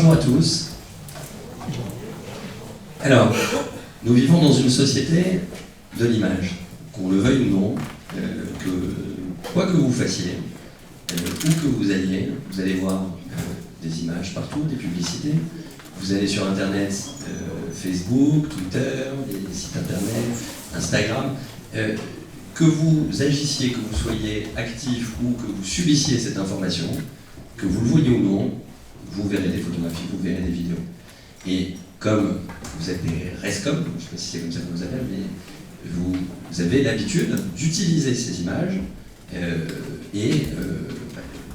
Bonjour à tous. Alors, nous vivons dans une société de l'image, qu'on le veuille ou non, quoi que vous fassiez, où que vous alliez, vous allez voir des images partout, des publicités. Vous allez sur Internet, Facebook, Twitter, les sites Internet, Instagram. Que vous agissiez, que vous soyez actif ou que vous subissiez cette information, que vous le voyez ou non, vous verrez des photographies, vous verrez des vidéos. Et comme vous êtes des rescom, je ne sais pas si c'est comme ça qu'on vous appelle, mais vous avez l'habitude d'utiliser ces images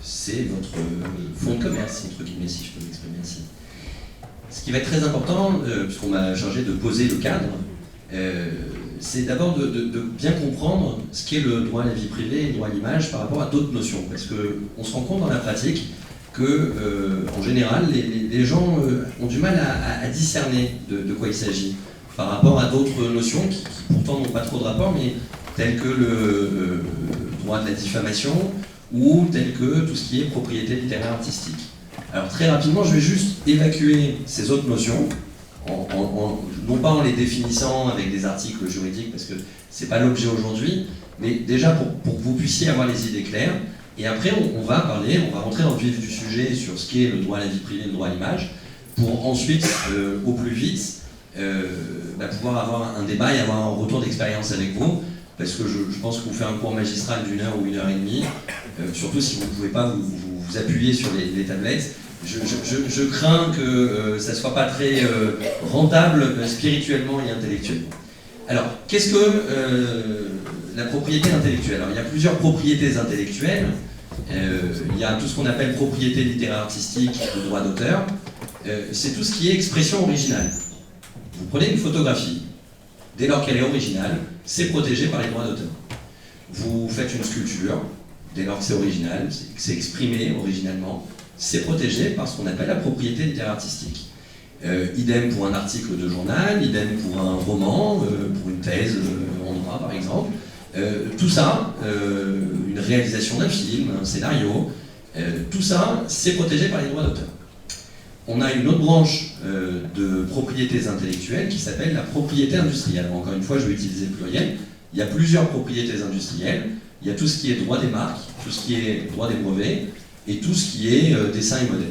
c'est votre fonds de commerce, entre guillemets, si je peux m'exprimer ainsi. Ce qui va être très important, puisqu'on m'a chargé de poser le cadre, c'est d'abord de bien comprendre ce qu'est le droit à la vie privée et le droit à l'image par rapport à d'autres notions. Parce qu'on se rend compte dans la pratique que, en général, les gens ont du mal à discerner de quoi il s'agit par rapport à d'autres notions qui pourtant n'ont pas trop de rapport, mais telles que le droit de la diffamation ou telles que tout ce qui est propriété littéraire artistique. Alors très rapidement, je vais juste évacuer ces autres notions, non pas en les définissant avec des articles juridiques, parce que ce n'est pas l'objet aujourd'hui, mais déjà pour que vous puissiez avoir les idées claires. Et après, on va rentrer dans le vif du sujet sur ce qu'est le droit à la vie privée et le droit à l'image, pour ensuite, au plus vite, pouvoir avoir un débat et avoir un retour d'expérience avec vous, parce que je pense que vous faites un cours magistral d'1 heure ou 1h30, surtout si vous ne pouvez pas vous appuyer sur les tablettes. Je crains que ça ne soit pas très rentable spirituellement et intellectuellement. Alors, qu'est-ce que la propriété intellectuelle? Alors, il y a plusieurs propriétés intellectuelles. Il y a tout ce qu'on appelle propriété littéraire artistique, le droit d'auteur. C'est tout ce qui est expression originale. Vous prenez une photographie, dès lors qu'elle est originale, c'est protégé par les droits d'auteur. Vous faites une sculpture, dès lors que c'est original, que c'est exprimé originalement, c'est protégé par ce qu'on appelle la propriété littéraire artistique. Idem pour un article de journal, idem pour un roman, pour une thèse en droit par exemple. Tout ça, une réalisation d'un film, un scénario, tout ça, c'est protégé par les droits d'auteur. On a une autre branche de propriétés intellectuelles qui s'appelle la propriété industrielle. Alors, encore une fois, je vais utiliser le pluriel. Il y a plusieurs propriétés industrielles. Il y a tout ce qui est droit des marques, tout ce qui est droit des brevets, et tout ce qui est dessin et modèle.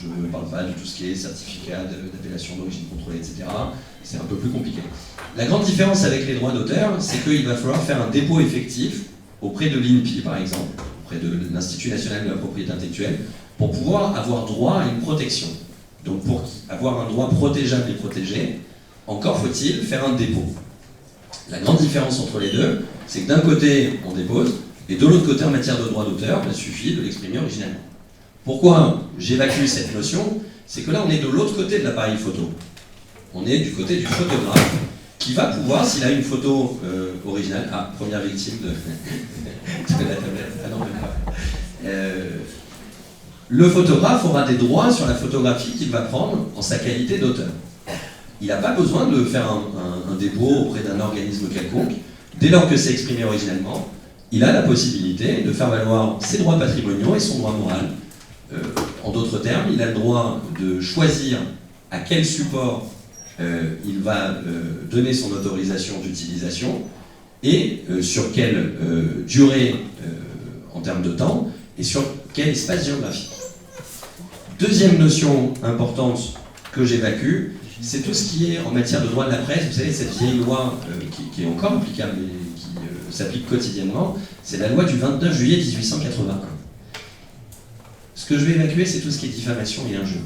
Je ne parle pas de tout ce qui est certificat d'appellation d'origine contrôlée, etc. C'est un peu plus compliqué. La grande différence avec les droits d'auteur, c'est qu'il va falloir faire un dépôt effectif auprès de l'INPI, par exemple, auprès de l'Institut national de la propriété intellectuelle, pour pouvoir avoir droit à une protection. Donc pour avoir un droit protégeable et protégé, encore faut-il faire un dépôt. La grande différence entre les deux, c'est que d'un côté, on dépose, et de l'autre côté, en matière de droit d'auteur, il suffit de l'exprimer originalement. Pourquoi j'évacue cette notion? C'est que là, on est de l'autre côté de l'appareil photo. On est du côté du photographe, qui va pouvoir, s'il a une photo originale... Ah, première victime de la tablette. Ah non, même pas. Le photographe aura des droits sur la photographie qu'il va prendre en sa qualité d'auteur. Il n'a pas besoin de faire un dépôt auprès d'un organisme quelconque. Dès lors que c'est exprimé originalement, il a la possibilité de faire valoir ses droits patrimoniaux et son droit moral. En d'autres termes, il a le droit de choisir à quel support il va donner son autorisation d'utilisation et sur quelle durée en termes de temps et sur quel espace géographique. Deuxième notion importante que j'évacue, c'est tout ce qui est en matière de droit de la presse. Vous savez, cette vieille loi qui est encore applicable et qui s'applique quotidiennement, c'est la loi du 29 juillet 1881. Ce que je vais évacuer, c'est tout ce qui est diffamation et injure.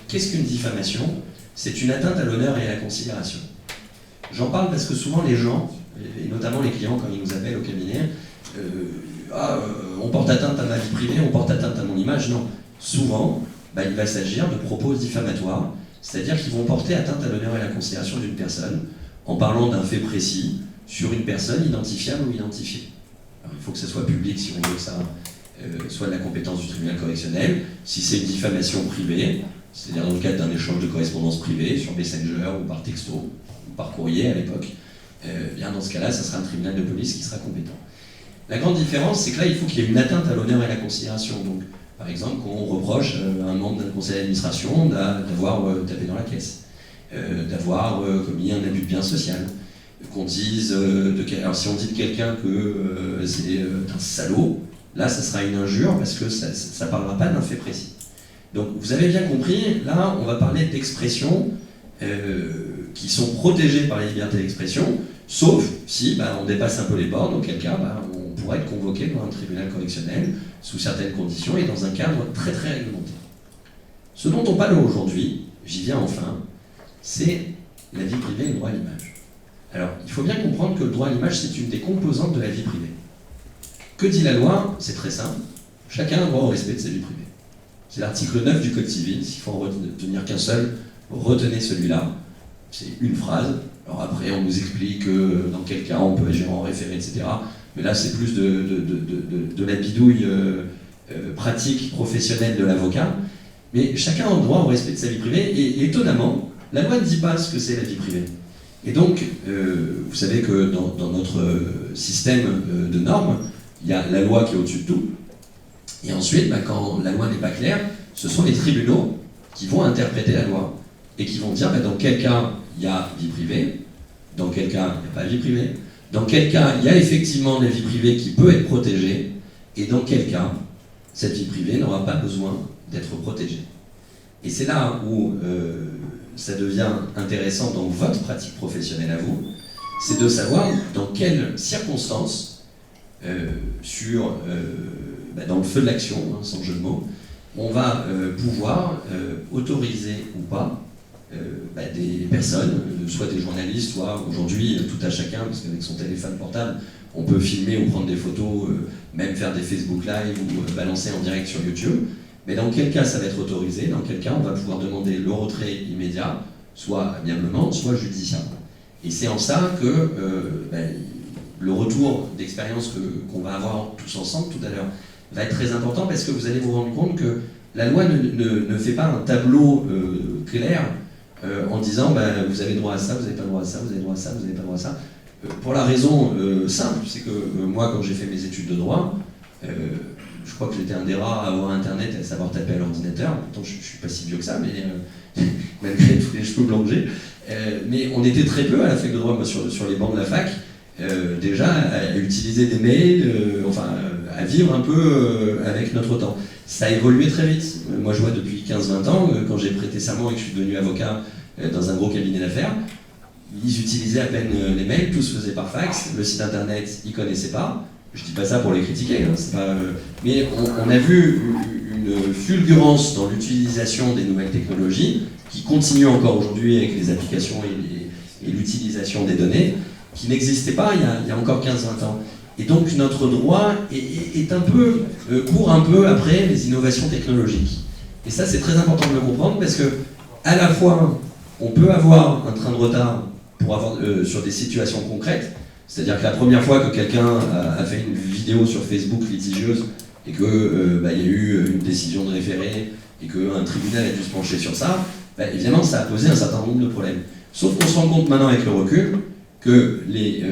Qu'est-ce qu'une diffamation? C'est une atteinte à l'honneur et à la considération. J'en parle parce que souvent les gens, et notamment les clients quand ils nous appellent au cabinet, on porte atteinte à ma vie privée, on porte atteinte à mon image. Non. Souvent, il va s'agir de propos diffamatoires, c'est-à-dire qu'ils vont porter atteinte à l'honneur et à la considération d'une personne en parlant d'un fait précis sur une personne identifiable ou identifiée. Alors, il faut que ça soit public si on veut que ça soit de la compétence du tribunal correctionnel. Si c'est une diffamation privée, c'est-à-dire dans le cadre d'un échange de correspondance privée sur Messenger ou par texto, ou par courrier à l'époque, bien dans ce cas-là, ça sera un tribunal de police qui sera compétent. La grande différence, c'est que là, il faut qu'il y ait une atteinte à l'honneur et à la considération. Donc, Par exemple, qu'on reproche à un membre d'un conseil d'administration d'avoir tapé dans la caisse, d'avoir commis un abus de bien social, qu'on dise alors si on dit de quelqu'un que c'est un salaud, là ça sera une injure parce que ça ne parlera pas d'un fait précis. Donc vous avez bien compris, là on va parler d'expressions qui sont protégées par la liberté d'expression, sauf si on dépasse un peu les bornes, auquel cas on pourrait être convoqué devant un tribunal correctionnel sous certaines conditions et dans un cadre très très réglementé. Ce dont on parle aujourd'hui, j'y viens enfin, c'est la vie privée et le droit à l'image. Alors, il faut bien comprendre que le droit à l'image, c'est une des composantes de la vie privée. Que dit la loi? C'est très simple. Chacun a droit au respect de sa vie privée. C'est l'article 9 du Code civil. S'il faut en retenir qu'un seul, retenez celui-là. C'est une phrase. Alors après, on nous explique dans quel cas on peut agir en référé, etc. Mais là, c'est plus de la bidouille pratique, professionnelle de l'avocat. Mais chacun a droit au respect de sa vie privée. Et étonnamment, la loi ne dit pas ce que c'est la vie privée. Et donc, vous savez que dans notre système de normes, il y a la loi qui est au-dessus de tout. Et ensuite, quand la loi n'est pas claire, ce sont les tribunaux qui vont interpréter la loi et qui vont dire dans quel cas il y a vie privée, dans quel cas il n'y a pas vie privée, dans quel cas il y a effectivement la vie privée qui peut être protégée, et dans quel cas cette vie privée n'aura pas besoin d'être protégée. Et c'est là où ça devient intéressant dans votre pratique professionnelle à vous, c'est de savoir dans quelles circonstances, dans le feu de l'action, sans jeu de mots, on va pouvoir autoriser ou pas des personnes, soit des journalistes, soit aujourd'hui tout à chacun, parce qu'avec son téléphone portable, on peut filmer ou prendre des photos, même faire des Facebook Live ou balancer en direct sur YouTube. Mais dans quel cas ça va être autorisé, dans quel cas on va pouvoir demander le retrait immédiat, soit amiablement, soit judiciairement. Et c'est en ça que le retour d'expérience qu'on va avoir tous ensemble tout à l'heure va être très important, parce que vous allez vous rendre compte que la loi ne fait pas un tableau clair en disant vous avez droit à ça, vous n'avez pas droit à ça, vous avez droit à ça, vous n'avez pas droit à ça. Pour la raison simple, c'est que moi quand j'ai fait mes études de droit, je crois que j'étais un des rares à avoir internet et à savoir taper à l'ordinateur. Pourtant, je ne suis pas si vieux que ça, mais malgré tous les cheveux blancs que j'ai. Mais on était très peu à la fac de droit, moi, sur les bancs de la fac, déjà à utiliser des mails, à vivre un peu avec notre temps. Ça a évolué très vite. Moi, je vois depuis 15-20 ans, quand j'ai prêté serment et que je suis devenu avocat dans un gros cabinet d'affaires, ils utilisaient à peine les mails, tout se faisait par fax, le site internet, ils ne connaissaient pas. Je dis pas ça pour les critiquer, mais on a vu une fulgurance dans l'utilisation des nouvelles technologies qui continue encore aujourd'hui avec les applications et l'utilisation des données qui n'existait pas il y a encore 15-20 ans. Et donc notre droit court un peu après les innovations technologiques. Et ça c'est très important de le comprendre, parce que à la fois on peut avoir un train de retard sur des situations concrètes. C'est-à-dire que la première fois que quelqu'un a fait une vidéo sur Facebook litigieuse et qu'il y a eu une décision de référé et qu'un tribunal a dû se pencher sur ça, évidemment ça a posé un certain nombre de problèmes. Sauf qu'on se rend compte maintenant avec le recul que les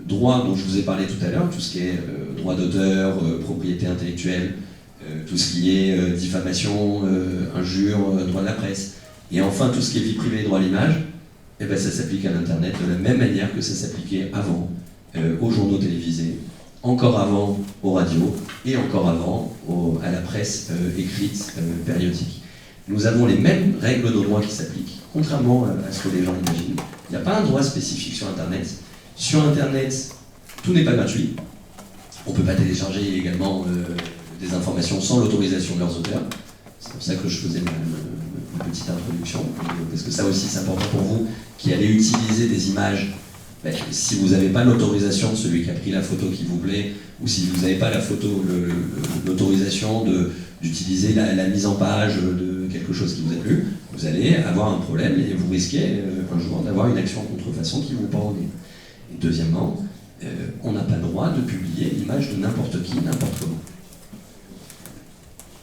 droits dont je vous ai parlé tout à l'heure, tout ce qui est droit d'auteur, propriété intellectuelle, tout ce qui est diffamation, injure, droit de la presse, et enfin tout ce qui est vie privée et droit à l'image, ça s'applique à l'Internet de la même manière que ça s'appliquait avant aux journaux télévisés, encore avant aux radios et encore avant à la presse écrite périodique. Nous avons les mêmes règles de droit qui s'appliquent, contrairement à ce que les gens imaginent. Il n'y a pas un droit spécifique sur Internet. Sur Internet, tout n'est pas gratuit. On ne peut pas télécharger également des informations sans l'autorisation de leurs auteurs. C'est pour ça que je faisais une petite introduction, parce que ça aussi c'est important pour vous qui allez utiliser des images. Si vous n'avez pas l'autorisation de celui qui a pris la photo qui vous plaît, ou si vous n'avez pas l'autorisation d'utiliser la mise en page de quelque chose qui vous a plu, vous allez avoir un problème et vous risquez un jour d'avoir une action en contrefaçon qui vous pend au nez. Et deuxièmement, on n'a pas le droit de publier l'image de n'importe qui, n'importe comment.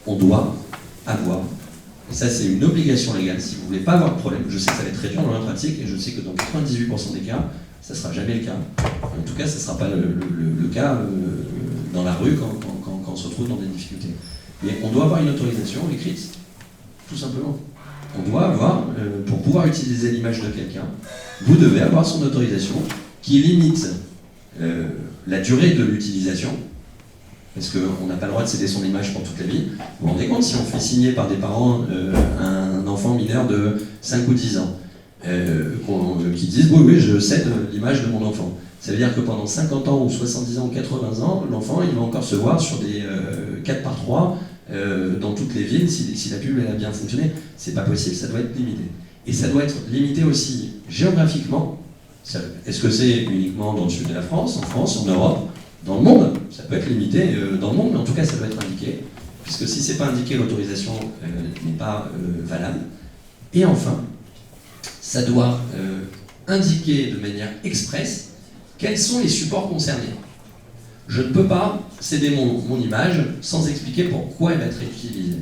On doit avoir, et ça c'est une obligation légale, si vous ne voulez pas avoir de problème, je sais que ça va être très dur dans la pratique, et je sais que dans 98% des cas, ça ne sera jamais le cas. En tout cas, ça ne sera pas le cas dans la rue quand on se retrouve dans des difficultés. Mais on doit avoir une autorisation écrite, tout simplement. On doit avoir, pour pouvoir utiliser l'image de quelqu'un, vous devez avoir son autorisation qui limite la durée de l'utilisation, parce qu'on n'a pas le droit de céder son image pour toute la vie. Vous vous rendez compte, si on fait signer par des parents un enfant mineur de 5 ou 10 ans, qui disent oui, oui, je cède l'image de mon enfant. Ça veut dire que pendant 50 ans ou 70 ans ou 80 ans, l'enfant il va encore se voir sur des 4x3 dans toutes les villes si la pub elle a bien fonctionné. C'est pas possible, ça doit être limité. Et ça doit être limité aussi géographiquement. Est-ce que c'est uniquement dans le sud de la France, en France, en Europe, dans le monde? Ça peut être limité dans le monde, mais en tout cas ça doit être indiqué, puisque si c'est pas indiqué, l'autorisation n'est pas valable. Et enfin, ça doit indiquer de manière expresse quels sont les supports concernés. Je ne peux pas céder mon image sans expliquer pourquoi elle va être utilisée.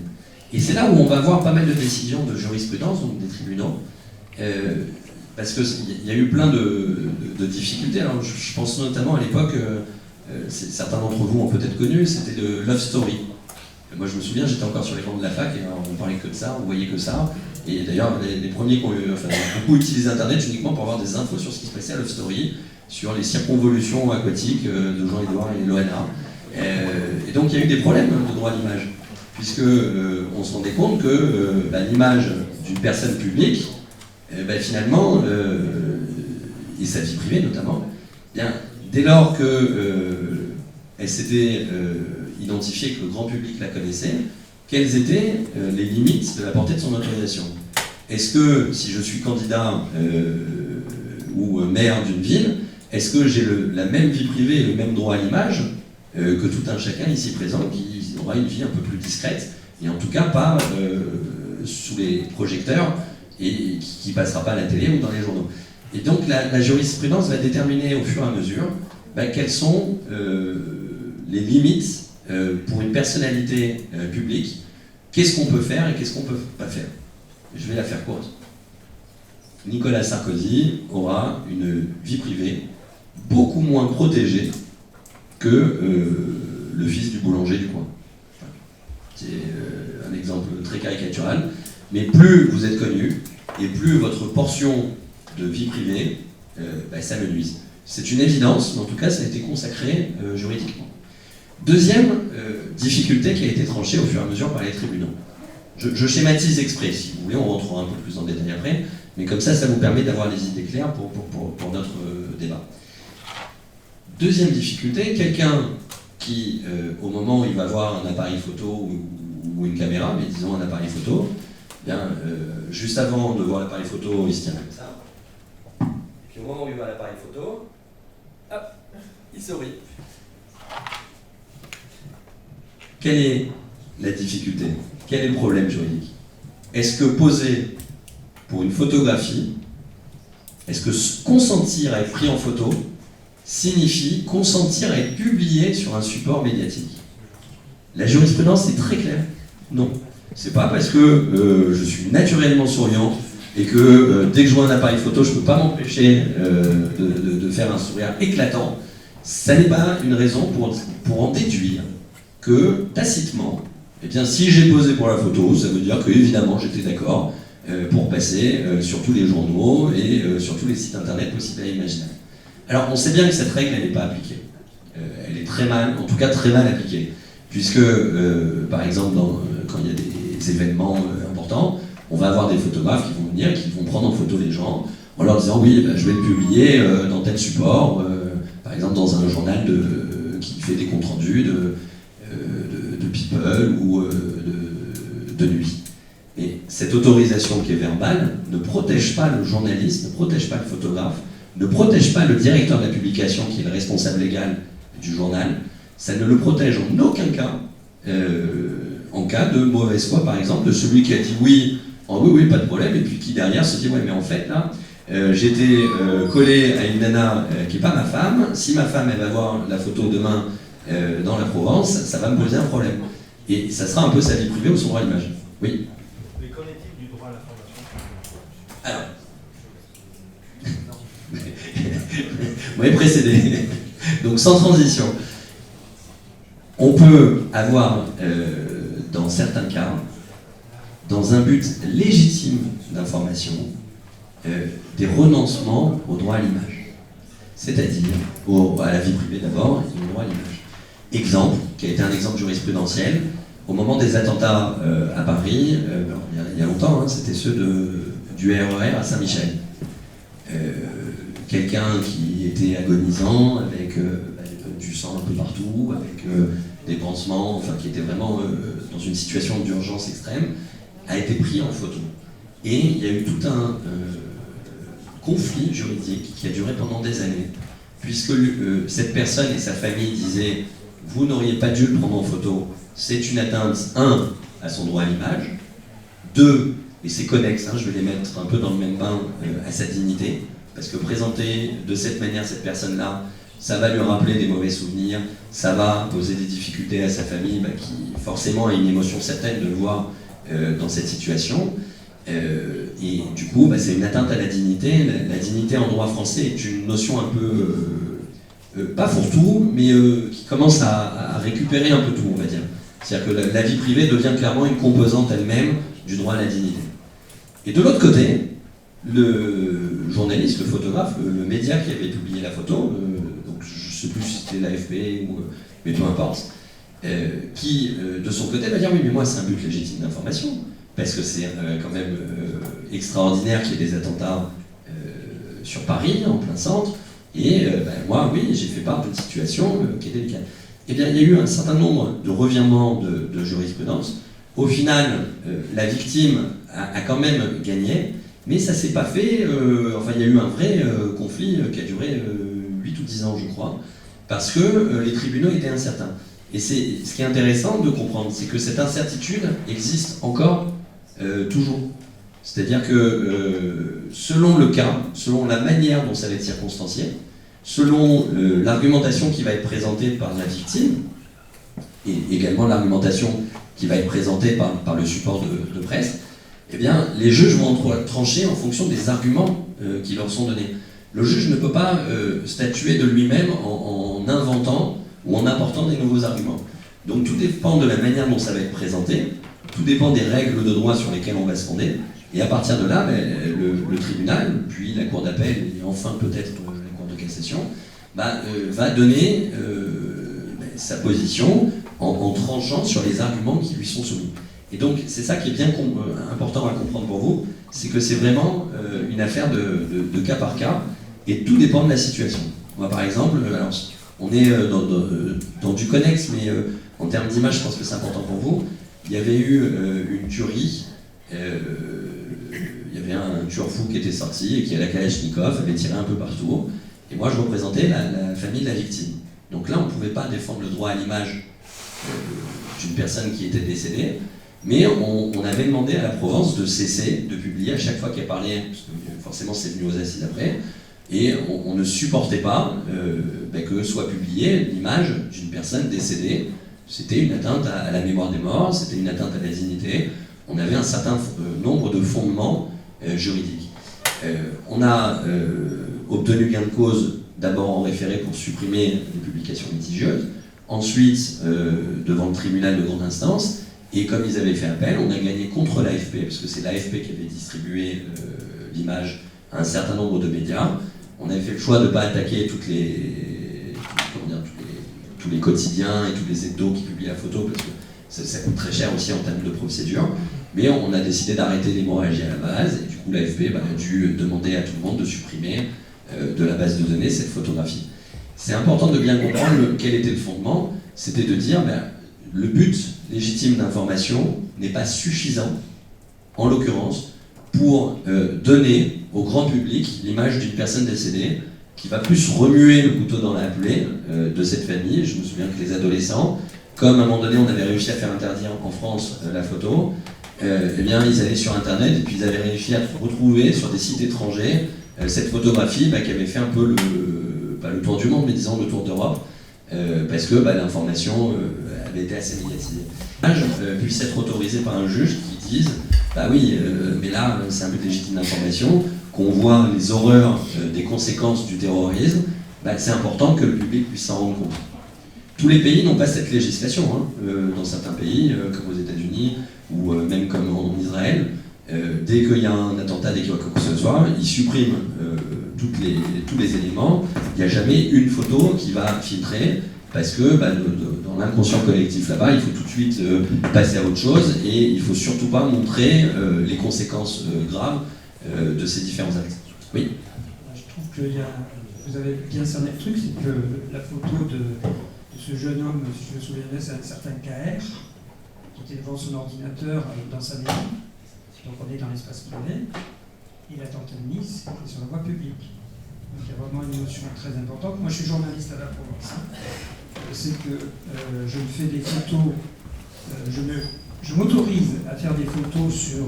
Et c'est là où on va voir pas mal de décisions de jurisprudence, donc des tribunaux, parce qu'il y a eu plein de difficultés. Alors, je pense notamment à l'époque, certains d'entre vous ont peut-être connu, c'était le Love Story. Moi je me souviens, j'étais encore sur les bancs de la fac et on parlait que de ça, on voyait que ça. Et d'ailleurs, les premiers qui ont beaucoup utilisé Internet uniquement pour avoir des infos sur ce qui se passait à Love Story, sur les circonvolutions aquatiques de Jean-Édouard et Loana. Et donc il y a eu des problèmes de droit d'image, puisque on se rendait compte que l'image d'une personne publique, finalement, et sa vie privée notamment, bien, dès lors qu'elle s'était identifiée, que le grand public la connaissait, quelles étaient les limites de la portée de son autorisation? Est-ce que, si je suis candidat ou maire d'une ville, est-ce que j'ai la même vie privée et le même droit à l'image que tout un chacun ici présent qui aura une vie un peu plus discrète, et en tout cas pas sous les projecteurs et qui passera pas à la télé ou dans les journaux? Et donc la jurisprudence va déterminer au fur et à mesure quelles sont les limites pour une personnalité publique, qu'est-ce qu'on peut faire et qu'est-ce qu'on ne peut pas faire. Je vais la faire courte. Nicolas Sarkozy aura une vie privée beaucoup moins protégée que le fils du boulanger du coin. C'est un exemple très caricatural, mais plus vous êtes connu et plus votre portion de vie privée s'amenuise. C'est une évidence, mais en tout cas ça a été consacré juridiquement. Deuxième difficulté qui a été tranchée au fur et à mesure par les tribunaux. Je schématise exprès, si vous voulez, on rentrera un peu plus en détail après, mais comme ça vous permet d'avoir les idées claires pour notre débat. Deuxième difficulté, quelqu'un qui, au moment où il va voir un appareil photo ou une caméra, mais disons un appareil photo, juste avant de voir l'appareil photo, il se tient comme ça. Et puis au moment où il voit l'appareil photo, hop, il sourit. Quelle est la difficulté? Quel est le problème juridique? Est-ce que poser pour une photographie, est-ce que consentir à être pris en photo signifie consentir à être publié sur un support médiatique? La jurisprudence est très claire. Non. C'est pas parce que je suis naturellement souriant et que dès que je vois un appareil photo, je ne peux pas m'empêcher de faire un sourire éclatant. Ça n'est pas une raison pour en déduire que, tacitement, eh bien, si j'ai posé pour la photo, ça veut dire que, évidemment, j'étais d'accord pour passer sur tous les journaux et sur tous les sites internet possibles et imaginables. Alors, on sait bien que cette règle, elle n'est pas appliquée. Elle est très mal, en tout cas très mal appliquée. Puisque, par exemple, quand il y a des événements importants, on va avoir des photographes qui vont venir et qui vont prendre en photo les gens en leur disant oui, je vais le publier dans tel support, par exemple dans un journal qui fait des comptes rendus de People ou de nuit. Et cette autorisation qui est verbale ne protège pas le journaliste, ne protège pas le photographe, ne protège pas le directeur de la publication qui est le responsable légal du journal. Ça ne le protège en aucun cas en cas de mauvaise foi, par exemple, de celui qui a dit oui, oui, pas de problème, et puis qui derrière se dit ouais, mais en fait là, j'étais collé à une nana qui n'est pas ma femme, si ma femme elle va voir la photo demain dans la Provence, ça va me poser un problème. Et ça sera un peu sa vie privée ou son droit à l'image. Oui. Mais qu'en est-il du droit à l'information? Alors. Vous m'avez précédé. Donc sans transition. On peut avoir dans certains cas, dans un but légitime d'information, des renoncements au droit à l'image. C'est-à-dire à la vie privée d'abord et au droit à l'image. Exemple, qui a été un exemple jurisprudentiel, au moment des attentats à Paris, il y a longtemps, hein, c'était ceux du RER à Saint-Michel. Quelqu'un qui était agonisant, avec du sang un peu partout, avec des pansements, enfin qui était vraiment dans une situation d'urgence extrême, a été pris en photo. Et il y a eu tout un conflit juridique qui a duré pendant des années, puisque cette personne et sa famille disaient « vous n'auriez pas dû le prendre en photo, c'est une atteinte, 1, à son droit à l'image, 2, et c'est connexe, hein, je vais les mettre un peu dans le même bain, à sa dignité, parce que présenter de cette manière cette personne-là, ça va lui rappeler des mauvais souvenirs, ça va poser des difficultés à sa famille, qui forcément a une émotion certaine de le voir dans cette situation. Et du coup, c'est une atteinte à la dignité. La dignité en droit français est une notion un peu, pas fourre-tout, mais qui commence à récupérer un peu tout, on va dire. C'est-à-dire que la vie privée devient clairement une composante elle-même du droit à la dignité. Et de l'autre côté, le journaliste, le photographe, le média qui avait publié la photo, donc je ne sais plus si c'était l'AFP ou mais peu importe, qui de son côté va dire oui mais moi c'est un but légitime d'information parce que c'est quand même extraordinaire qu'il y ait des attentats sur Paris en plein centre et moi oui j'ai fait part d'une situation qui est délicate. Eh bien il y a eu un certain nombre de revirements de jurisprudence. Au final la victime a quand même gagné. Mais ça s'est pas fait, enfin il y a eu un vrai conflit qui a duré 8 ou 10 ans je crois, parce que les tribunaux étaient incertains. Et ce qui est intéressant de comprendre, c'est que cette incertitude existe encore toujours. C'est-à-dire que selon le cas, selon la manière dont ça va être circonstancié, selon l'argumentation qui va être présentée par la victime, et également l'argumentation qui va être présentée par le support de presse, eh bien, les juges vont trancher en fonction des arguments qui leur sont donnés. Le juge ne peut pas statuer de lui-même en inventant ou en apportant des nouveaux arguments. Donc tout dépend de la manière dont ça va être présenté, tout dépend des règles de droit sur lesquelles on va se fonder, et à partir de là, le tribunal, puis la cour d'appel, et enfin peut-être la cour de cassation, va donner sa position en tranchant sur les arguments qui lui sont soumis. Et donc, c'est ça qui est bien important à comprendre pour vous, c'est que c'est vraiment une affaire de cas par cas, et tout dépend de la situation. Moi, par exemple, alors, on est dans du connexe, mais en termes d'image, je pense que c'est important pour vous. Il y avait eu une tuerie, il y avait un tueur fou qui était sorti, et qui, à la Kalachnikov, avait tiré un peu partout, et moi, je représentais la famille de la victime. Donc là, on ne pouvait pas défendre le droit à l'image d'une personne qui était décédée, mais on avait demandé à la Provence de cesser de publier à chaque fois qu'elle parlait, parce que forcément c'est venu aux assises après, et on ne supportait pas que soit publiée l'image d'une personne décédée. C'était une atteinte à la mémoire des morts, c'était une atteinte à la dignité. On avait un certain nombre de fondements juridiques. On a obtenu gain de cause d'abord en référé pour supprimer les publications litigieuses, ensuite devant le tribunal de grande instance. Et comme ils avaient fait appel, on a gagné contre l'AFP, parce que c'est l'AFP qui avait distribué l'image à un certain nombre de médias. On avait fait le choix de ne pas attaquer tous les quotidiens et tous les hebdos qui publient la photo, parce que ça coûte très cher aussi en termes de procédure. Mais on a décidé d'arrêter l'hémorragie à la base, et du coup l'AFP a dû demander à tout le monde de supprimer de la base de données cette photographie. C'est important de bien comprendre quel était le fondement, c'était de dire le but légitime d'information n'est pas suffisant, en l'occurrence, pour donner au grand public l'image d'une personne décédée qui va plus remuer le couteau dans la plaie de cette famille. Je me souviens que les adolescents, comme à un moment donné on avait réussi à faire interdire en France la photo, eh bien ils allaient sur internet et puis ils avaient réussi à retrouver sur des sites étrangers cette photographie qui avait fait un peu pas le tour du monde, mais disons le tour d'Europe, parce que l'information avait été assez médiatisée. Puisse être autorisé par un juge qui dise oui, mais là c'est un but légitime d'information, qu'on voit les horreurs des conséquences du terrorisme, c'est important que le public puisse s'en rendre compte. Tous les pays n'ont pas cette législation. Hein. Dans certains pays, comme aux États-Unis ou même comme en Israël, dès qu'il y a un attentat, dès qu'il y a quoi que ce soit, ils suppriment tous les éléments. Il n'y a jamais une photo qui va filtrer parce que dans l'inconscient collectif là-bas, il faut tout de suite passer à autre chose et il ne faut surtout pas montrer les conséquences graves de ces différents actes. Oui. Je trouve que vous avez bien cerné le truc, c'est que la photo de ce jeune homme, si je me souviens bien, c'est un certain KR, qui était devant son ordinateur dans sa maison. Donc on est dans l'espace privé, et l'attentat de Nice est sur la voie publique. Donc il y a vraiment une notion très importante. Moi je suis journaliste à la Provence. C'est que je me fais des photos, je m'autorise à faire des photos sur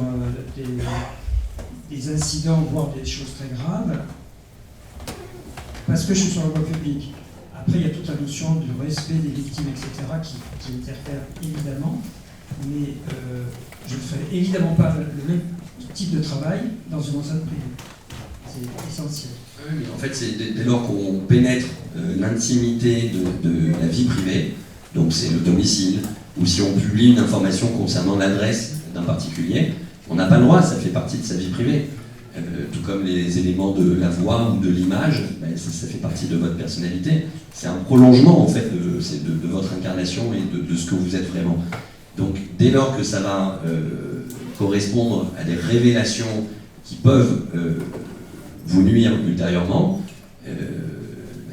des incidents, voire des choses très graves, parce que je suis sur la voie publique. Après il y a toute la notion du respect des victimes, etc., qui interfère évidemment. Mais je ne ferai évidemment pas le même type de travail dans une enceinte privée. C'est essentiel. Oui, mais en fait, c'est dès lors qu'on pénètre l'intimité de la vie privée, donc c'est le domicile, ou si on publie une information concernant l'adresse d'un particulier, on n'a pas le droit, ça fait partie de sa vie privée. Tout comme les éléments de la voix ou de l'image, ça fait partie de votre personnalité. C'est un prolongement en fait de votre incarnation et de ce que vous êtes vraiment. Donc dès lors que ça va correspondre à des révélations qui peuvent vous nuire ultérieurement,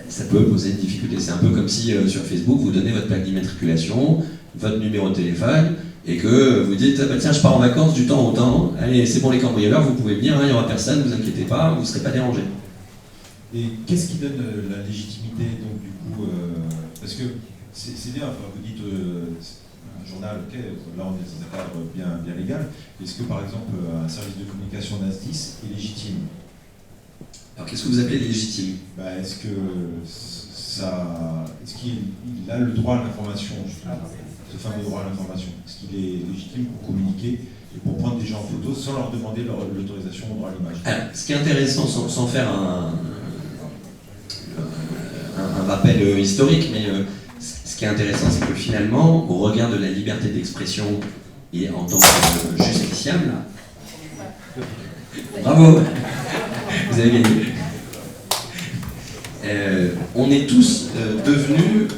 ça peut poser une difficulté. C'est un peu comme si sur Facebook vous donnez votre plaque d'immatriculation, votre numéro de téléphone, et que vous dites tiens, je pars en vacances du temps au temps, allez, c'est pour les cambrioleurs, vous pouvez venir, il n'y aura personne, ne vous inquiétez pas, vous ne serez pas dérangé. Et qu'est-ce qui donne la légitimité, donc du coup, parce que c'est bien, enfin, vous dites un journal, ok, là on est dans un cadre bien légal, est-ce que par exemple un service de communication d'As-10 est légitime? Alors qu'est-ce que vous appelez légitime? Est-ce qu'il a le droit à l'information, justement, ce fameux droit à l'information? Est-ce qu'il est légitime pour communiquer et pour prendre des gens en photo sans leur demander l'autorisation au droit à l'image? Alors, ce qui est intéressant, sans faire un rappel historique, mais ce qui est intéressant, c'est que finalement, au regard de la liberté d'expression et en tant que justiciable, bravo, vous avez gagné. On est tous devenus,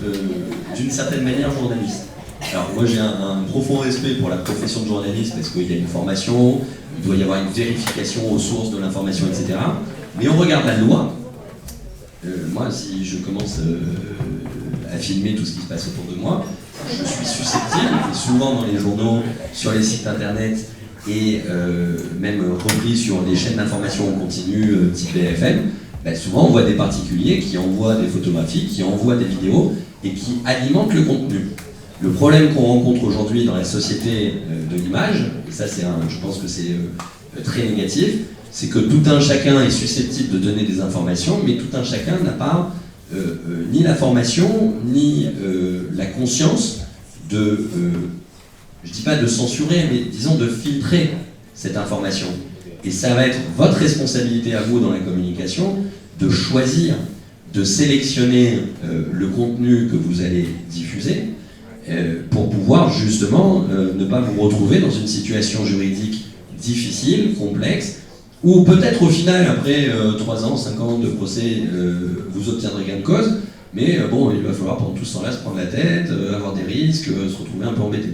d'une certaine manière, journalistes. Alors moi j'ai un profond respect pour la profession de journaliste parce qu'il y a une formation, il doit y avoir une vérification aux sources de l'information, etc. Mais on regarde la loi. Moi, si je commence à filmer tout ce qui se passe autour de moi, je suis susceptible, et souvent dans les journaux, sur les sites internet et même repris sur les chaînes d'information en continu type BFM, souvent on voit des particuliers qui envoient des photographies, qui envoient des vidéos et qui alimentent le contenu. Le problème qu'on rencontre aujourd'hui dans la société de l'image, et ça je pense que c'est très négatif, c'est que tout un chacun est susceptible de donner des informations, mais tout un chacun n'a pas ni la formation, ni la conscience de, je dis pas de censurer, mais disons de filtrer cette information. Et ça va être votre responsabilité à vous dans la communication de choisir, de sélectionner le contenu que vous allez diffuser pour pouvoir justement ne pas vous retrouver dans une situation juridique difficile, complexe, ou peut-être au final, après 3 ans, 5 ans de procès, vous obtiendrez gain de cause, mais bon, il va falloir pendant tout ce temps-là se prendre la tête, avoir des risques, se retrouver un peu embêté.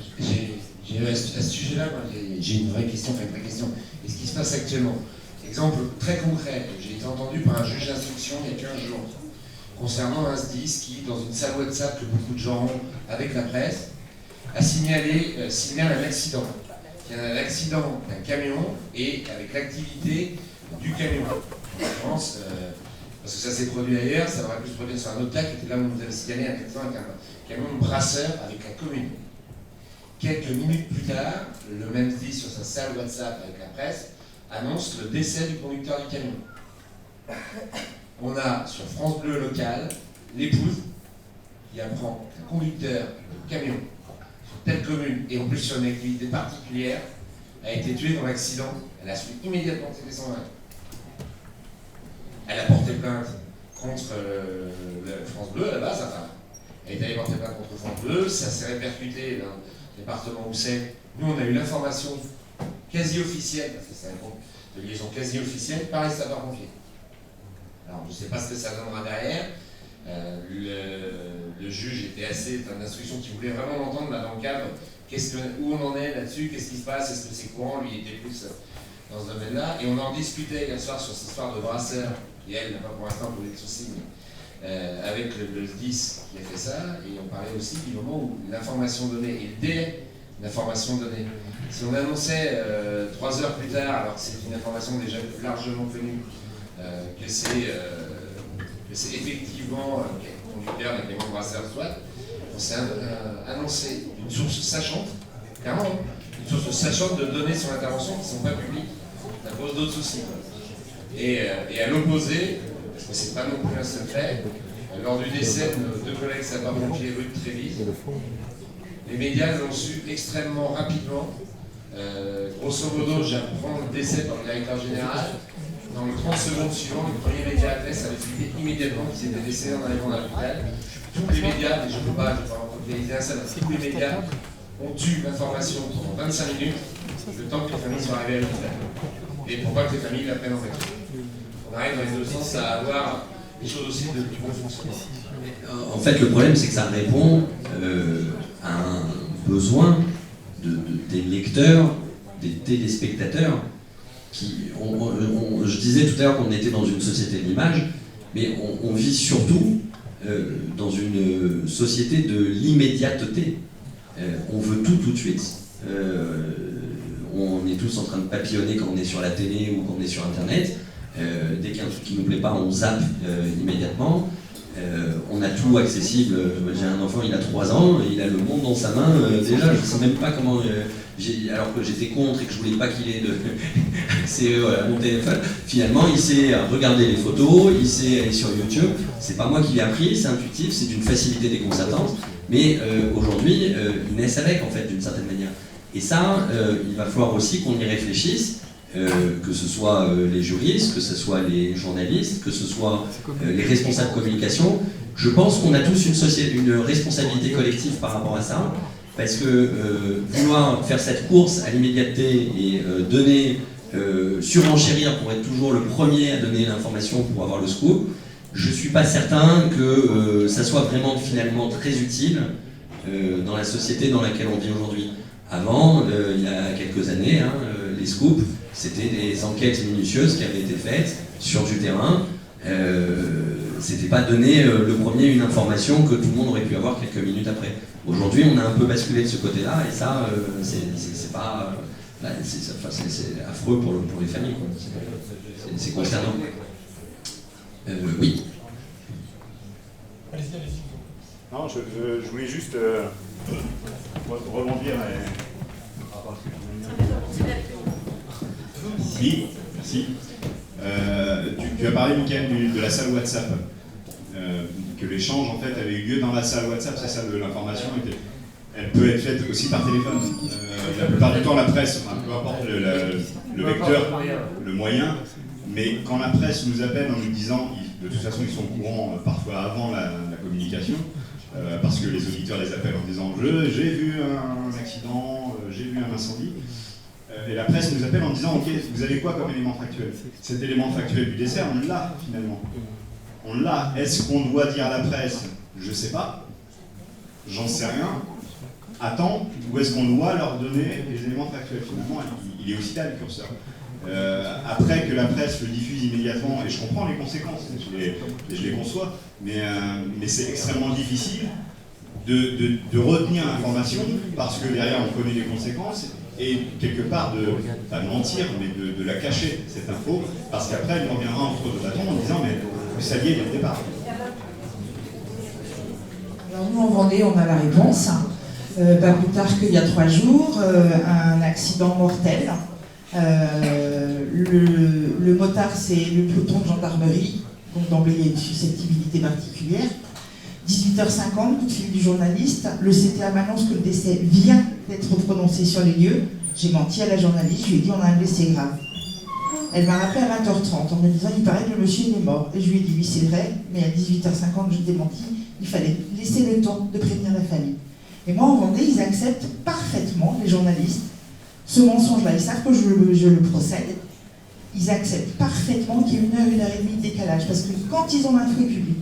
À ce sujet-là, j'ai une vraie question, Et ce qui se passe actuellement, exemple très concret, j'ai été entendu par un juge d'instruction il y a 15 jours, concernant un As-10 qui, dans une salle WhatsApp que beaucoup de gens ont avec la presse, a signalé un accident. Il y a un accident d'un camion et avec l'activité du camion. En France, parce que ça s'est produit ailleurs, ça aurait pu se produire sur un autre cas qui était là où on nous avait signalé un accident avec un camion de brasseur avec la commune. Quelques minutes plus tard, le même dit sur sa salle WhatsApp avec la presse annonce le décès du conducteur du camion. On a sur France Bleu local l'épouse qui apprend qu'un conducteur de camion sur telle commune et en plus sur une activité particulière a été tué dans l'accident. Elle a su immédiatement que c'était son mari. Elle a porté plainte contre France Bleu à la base, enfin, est allé porter plainte contre France Bleu, ça s'est répercuté dans le département où c'est. Nous, on a eu l'information quasi officielle, parce que c'est un groupe de liaison quasi officielle, par les sapeurs-pompiers. Alors, je ne sais pas ce que ça donnera derrière. Le juge était assez d'instruction qui voulait vraiment l'entendre là dans le cadre. Où on en est là-dessus, qu'est-ce qui se passe, est-ce que c'est courant, lui il était plus dans ce domaine-là. Et on en discutait hier soir sur cette histoire de brasseur, et elle n'a pas pour l'instant posé de soucis, mais avec le 10 qui a fait ça, et on parlait aussi du moment où l'information donnée et le délai d'information donnée. Si on annonçait 3 heures plus tard, alors que c'est une information déjà largement connue, que c'est effectivement conducteur d'un camion de brasseur soit, on s'est annoncé une source sachante, clairement, une source sachante de données sur l'intervention qui ne sont pas publiques, ça pose d'autres soucis. Et à l'opposé, parce que c'est pas non plus un secret, lors du décès de nos 2 collègues sapeurs-pompiers rue de Trévise, les médias l'ont su extrêmement rapidement. Grosso modo, j'apprends le décès par le directeur général. Dans les 30 secondes suivantes, le premier média adresse avait expliqué immédiatement qu'ils étaient décédés en arrivant à l'hôpital. Tous les médias, et je ne peux pas réaliser un seul, tous les médias ont eu l'information pendant 25 minutes, le temps que les familles soient arrivées à l'hôpital. Et pourquoi que les familles la prennent en fait. On arrive dans les deux sens à avoir des choses aussi de bon fonctionnement. En fait, le problème, c'est que ça répond à un besoin des lecteurs, des téléspectateurs, je disais tout à l'heure qu'on était dans une société de l'image, mais on vit surtout dans une société de l'immédiateté. On veut tout de suite. On est tous en train de papillonner quand on est sur la télé ou quand on est sur Internet. Dès qu'il y a un truc qui ne nous plaît pas, on zappe immédiatement. On a tout accessible. J'ai un enfant, il a 3 ans, et il a le monde dans sa main. Déjà, je ne sais même pas comment... alors que j'étais contre et que je voulais pas qu'il ait accès à mon téléphone, finalement, il sait regarder les photos, il sait aller sur YouTube. C'est pas moi qui l'ai appris, c'est intuitif, c'est d'une facilité déconcertante. Mais aujourd'hui, ils naissent avec, en fait, d'une certaine manière. Et ça, il va falloir aussi qu'on y réfléchisse. Que ce soit les juristes, que ce soit les journalistes, que ce soit les responsables de communication. Je pense qu'on a tous une responsabilité collective par rapport à ça, parce que vouloir faire cette course à l'immédiateté et surenchérir pour être toujours le premier à donner l'information pour avoir le scoop, je ne suis pas certain que ça soit vraiment finalement très utile dans la société dans laquelle on vit aujourd'hui. Avant, il y a quelques années, les scoops, c'était des enquêtes minutieuses qui avaient été faites sur du terrain. C'était pas donner le premier une information que tout le monde aurait pu avoir quelques minutes après. Aujourd'hui, on a un peu basculé de ce côté-là, et ça, c'est pas... c'est affreux pour les familles, quoi. C'est concernant. Oui. Allez-y. Non, je voulais juste rebondir par rapport à ce que tu viens de dire. Si. Tu as parlé, Mickaël, de la salle WhatsApp. Que l'échange en fait avait eu lieu dans la salle WhatsApp, c'est ça, de l'information. Elle peut être faite aussi par téléphone. La plupart du temps, la presse, peu importe le vecteur, le moyen, mais quand la presse nous appelle en nous disant, de toute façon ils sont au courant parfois avant la communication, parce que les auditeurs les appellent en disant j'ai vu un accident, j'ai vu un incendie, et la presse nous appelle en disant ok, vous avez quoi comme élément factuel? Cet élément factuel du décès, on l'a finalement. On l'a. Est-ce qu'on doit dire à la presse? Je sais pas, j'en sais rien. Attends, ou est-ce qu'on doit leur donner les éléments factuels? Finalement, il est aussi là le curseur. Après que la presse le diffuse immédiatement, et je comprends les conséquences, je les conçois, mais c'est extrêmement difficile de retenir l'information parce que derrière on connaît les conséquences et quelque part pas de mentir, mais de la cacher, cette info, parce qu'après elle reviendra entre deux bâtons en disant mais vous saviez dès le départ. Alors nous en Vendée, on a la réponse. Pas plus tard qu'il y a 3 jours, un accident mortel. Le motard, c'est le peloton de gendarmerie, donc d'emblée il y a une susceptibilité particulière. 18h50, coup de fil du journaliste, le CTA m'annonce que le décès vient d'être prononcé sur les lieux. J'ai menti à la journaliste, je lui ai dit on a un blessé grave. Elle m'a rappelé à 20h30 en me disant il paraît que le monsieur il est mort. Et je lui ai dit oui c'est vrai, mais à 18h50 je démentis, il fallait laisser le temps de prévenir la famille. Et moi en Vendée, ils acceptent parfaitement, les journalistes, ce mensonge-là. Ils savent que je le procède. Ils acceptent parfaitement qu'il y ait 1 heure et demie de décalage, parce que quand ils ont l'info publique.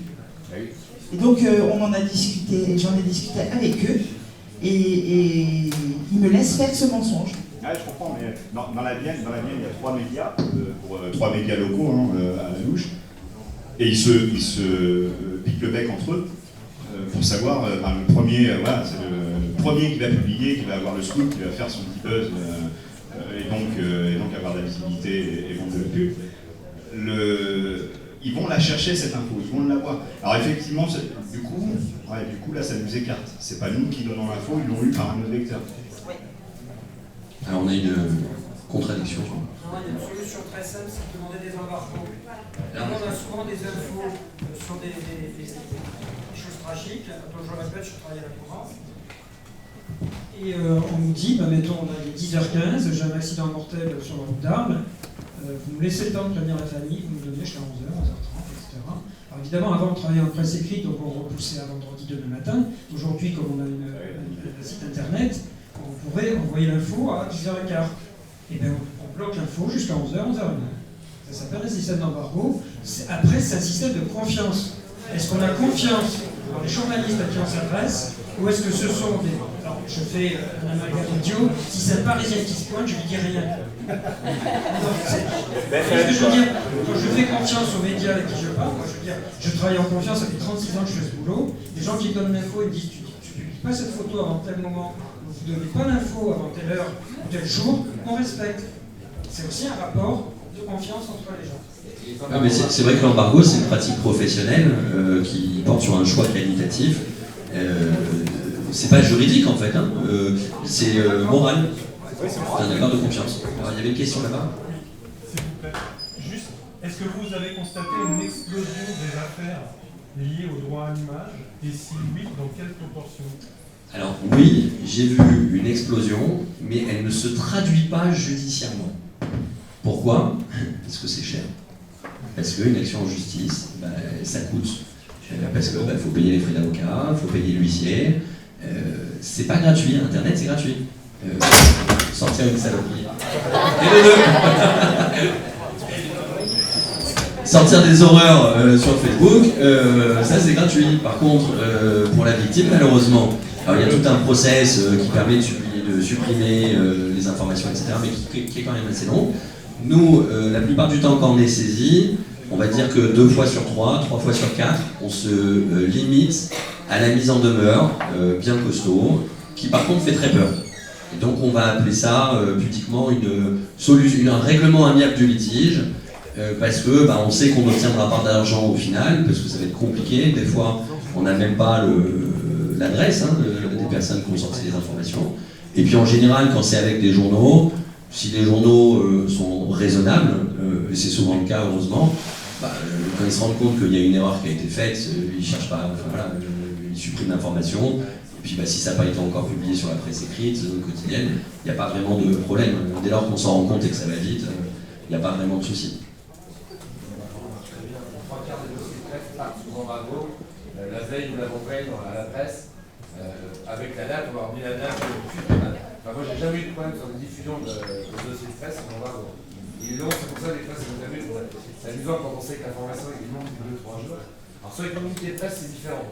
Et donc on en a discuté, j'en ai discuté avec eux, et ils me laissent faire ce mensonge. Ah, je comprends, mais dans la Vienne, il y a 3 médias, pour 3 médias locaux à la louche, et ils se piquent le bec entre eux pour savoir, le premier, voilà, c'est le premier qui va publier, qui va avoir le scoop, qui va faire son petit buzz, et donc avoir de la visibilité et vendre de la pub. Ils vont la chercher cette info, ils vont l'avoir. Alors effectivement, du coup là ça nous écarte. C'est pas nous qui donnons l'info, ils l'ont eu par un autre vecteur. Alors on a une contradiction. Non, il y a une solution très simple, c'est de demander des embargos. On a souvent des infos sur des choses tragiques. Donc je le répète, je travaille à la Provence. Et on nous dit, mettons, il est 10h15, j'ai un accident mortel sur la route d'Arles, vous me laissez le temps de prévenir la famille, vous me donnez jusqu'à 11h, 11h30, etc. Alors évidemment, avant on travaillait en presse écrite, donc on repoussait à vendredi demain matin. Aujourd'hui, comme on a un site internet, on pourrait envoyer l'info à 10h15. Et bien on bloque l'info jusqu'à 11h, 11h30. Ça s'appelle un système d'embargo. Après, c'est un système de confiance. Est-ce qu'on a confiance dans les journalistes à qui on s'adresse, ou est-ce que ce sont des... Alors, je fais un amalgame idiot, si c'est un Parisien qui se pointe, je lui dis rien. C'est ce que je veux dire. Quand je fais confiance aux médias avec qui je parle, moi je veux dire, je travaille en confiance, ça fait 36 ans que je fais ce boulot, les gens qui donnent l'info, ils me disent, tu publies pas cette photo avant tel moment, vous ne donnez pas l'info avant telle heure ou tel jour, on respecte. C'est aussi un rapport de confiance entre les gens. Ah, mais c'est vrai que l'embargo, c'est une pratique professionnelle qui porte sur un choix qualitatif. C'est pas juridique en fait, hein. C'est moral. C'est un accord de confiance. Alors, il y avait une question là-bas. S'il vous plaît. Juste, est-ce que vous avez constaté une explosion des affaires liées au droit à l'image? Et si oui, dans quelle proportion? Alors oui, j'ai vu une explosion, mais elle ne se traduit pas judiciairement. Pourquoi? Parce que c'est cher. Parce qu'une action en justice, ça coûte. Parce qu'il faut payer les frais d'avocat, il faut payer l'huissier. C'est pas gratuit, Internet c'est gratuit. Sortir une saloperie. Et les deux. Sortir des horreurs sur Facebook, ça c'est gratuit. Par contre, pour la victime, malheureusement, alors, il y a tout un process qui permet de supprimer les informations, etc., mais qui est quand même assez long. Nous, la plupart du temps, quand on est saisi, on va dire que 2 fois sur 3, 3 fois sur 4, on se limite à la mise en demeure, bien costaud, qui par contre fait très peur. Et donc on va appeler ça pudiquement un règlement amiable du litige, parce que on sait qu'on n'obtiendra pas d'argent au final, parce que ça va être compliqué. Des fois, on n'a même pas l'adresse des personnes qui ont sorti les informations. Et puis en général, quand c'est avec des journaux, si les journaux sont raisonnables, et c'est souvent le cas heureusement, quand ils se rendent compte qu'il y a une erreur qui a été faite, ils cherchent pas, ils suppriment l'information. Et puis si ça n'a pas été encore publié sur la presse écrite, quotidienne, il n'y a pas vraiment de problème. Dès lors qu'on s'en rend compte et que ça va vite, il n'y a pas vraiment de souci. La veille ou l'avant-veille à la presse, avec la date, on va remis la date. Moi, j'ai jamais eu de problème sur la diffusion de dossiers de presse en embargo. Il est long, c'est pour ça que des fois, c'est amusant quand on sait que l'information est longue de 2-3 jours. Alors, sur les communiqués de presse, c'est différent.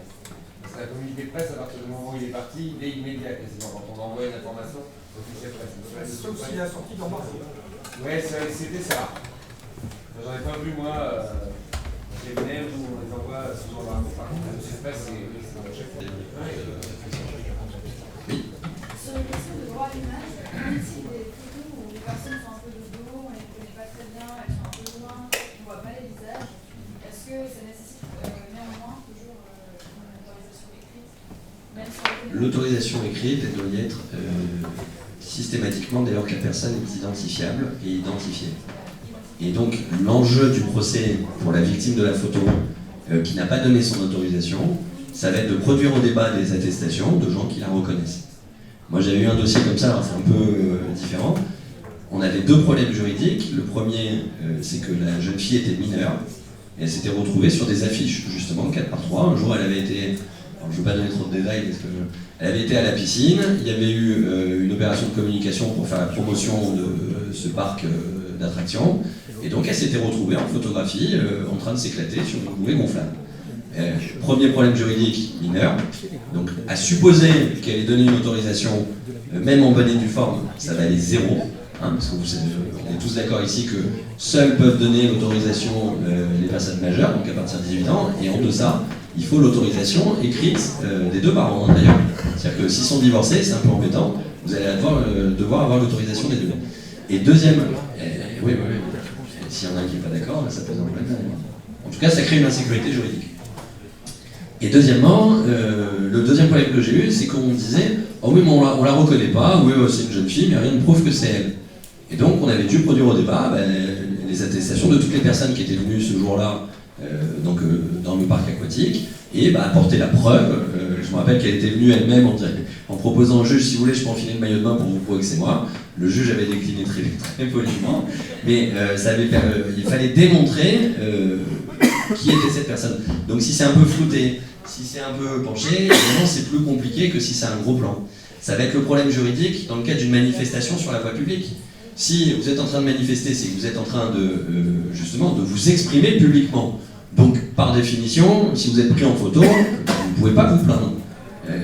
Parce que la communiqué de presse, à partir du moment où il est parti, il est immédiat quasiment quand on envoie une information au officier de presse. Sauf s'il a sorti d'embargo. Ouais, c'était ça. J'en ai pas vu, moi, au cabinet où on les envoie souvent dans la par contre, le officier de presse, c'est à chaque fois. Sur les questions de droit à l'image, ici des photos où les personnes sont un peu de dos, on ne les connaît pas très bien, elles sont un peu loin, on ne voit pas les visages. Est-ce que ça nécessite néanmoins toujours une autorisation écrite, même sur les... L'autorisation écrite, elle doit y être systématiquement dès lors que la personne est identifiable et identifiée. Et donc l'enjeu du procès pour la victime de la photo qui n'a pas donné son autorisation, ça va être de produire au débat des attestations de gens qui la reconnaissent. Moi j'avais eu un dossier comme ça, alors c'est un peu différent. on avait deux problèmes juridiques. Le premier, c'est que la jeune fille était mineure, et elle s'était retrouvée sur des affiches, justement, 4x3. Un jour, elle avait été, alors je ne veux pas donner trop de détails, parce que elle avait été à la piscine, il y avait eu une opération de communication pour faire la promotion de ce parc d'attractions, et donc elle s'était retrouvée en photographie, en train de s'éclater sur une bouée gonflable. Premier problème juridique, mineur. Donc, à supposer qu'elle ait donné une autorisation, même en bonne et due forme, ça va aller zéro. Parce que on est tous d'accord ici que seuls peuvent donner l'autorisation les personnes majeures, donc à partir de 18 ans, et en deçà, il faut l'autorisation écrite des deux parents, d'ailleurs. C'est-à-dire que s'ils sont divorcés, c'est un peu embêtant, vous allez devoir avoir l'autorisation des deux. Et deuxième, oui, s'il y en a un qui n'est pas d'accord, ça pose un problème. En tout cas, ça crée une insécurité juridique. Et deuxièmement, le deuxième problème que j'ai eu, c'est qu'on me disait « Oh oui, mais on la reconnaît pas, oui, c'est une jeune fille, mais rien ne prouve que c'est elle. » Et donc, on avait dû produire au départ les attestations de toutes les personnes qui étaient venues ce jour-là dans le parc aquatique, et apporter la preuve. Je me rappelle qu'elle était venue elle-même en proposant au juge « Si vous voulez, je peux enfiler le maillot de bain pour vous prouver que c'est moi ». Le juge avait décliné très, très poliment, mais il fallait démontrer qui était cette personne. Donc si c'est un peu flouté, si c'est un peu penché, évidemment c'est plus compliqué que si c'est un gros plan. Ça va être le problème juridique dans le cadre d'une manifestation sur la voie publique. Si vous êtes en train de manifester, c'est que vous êtes en train justement de vous exprimer publiquement. Donc par définition, si vous êtes pris en photo, vous ne pouvez pas vous plaindre.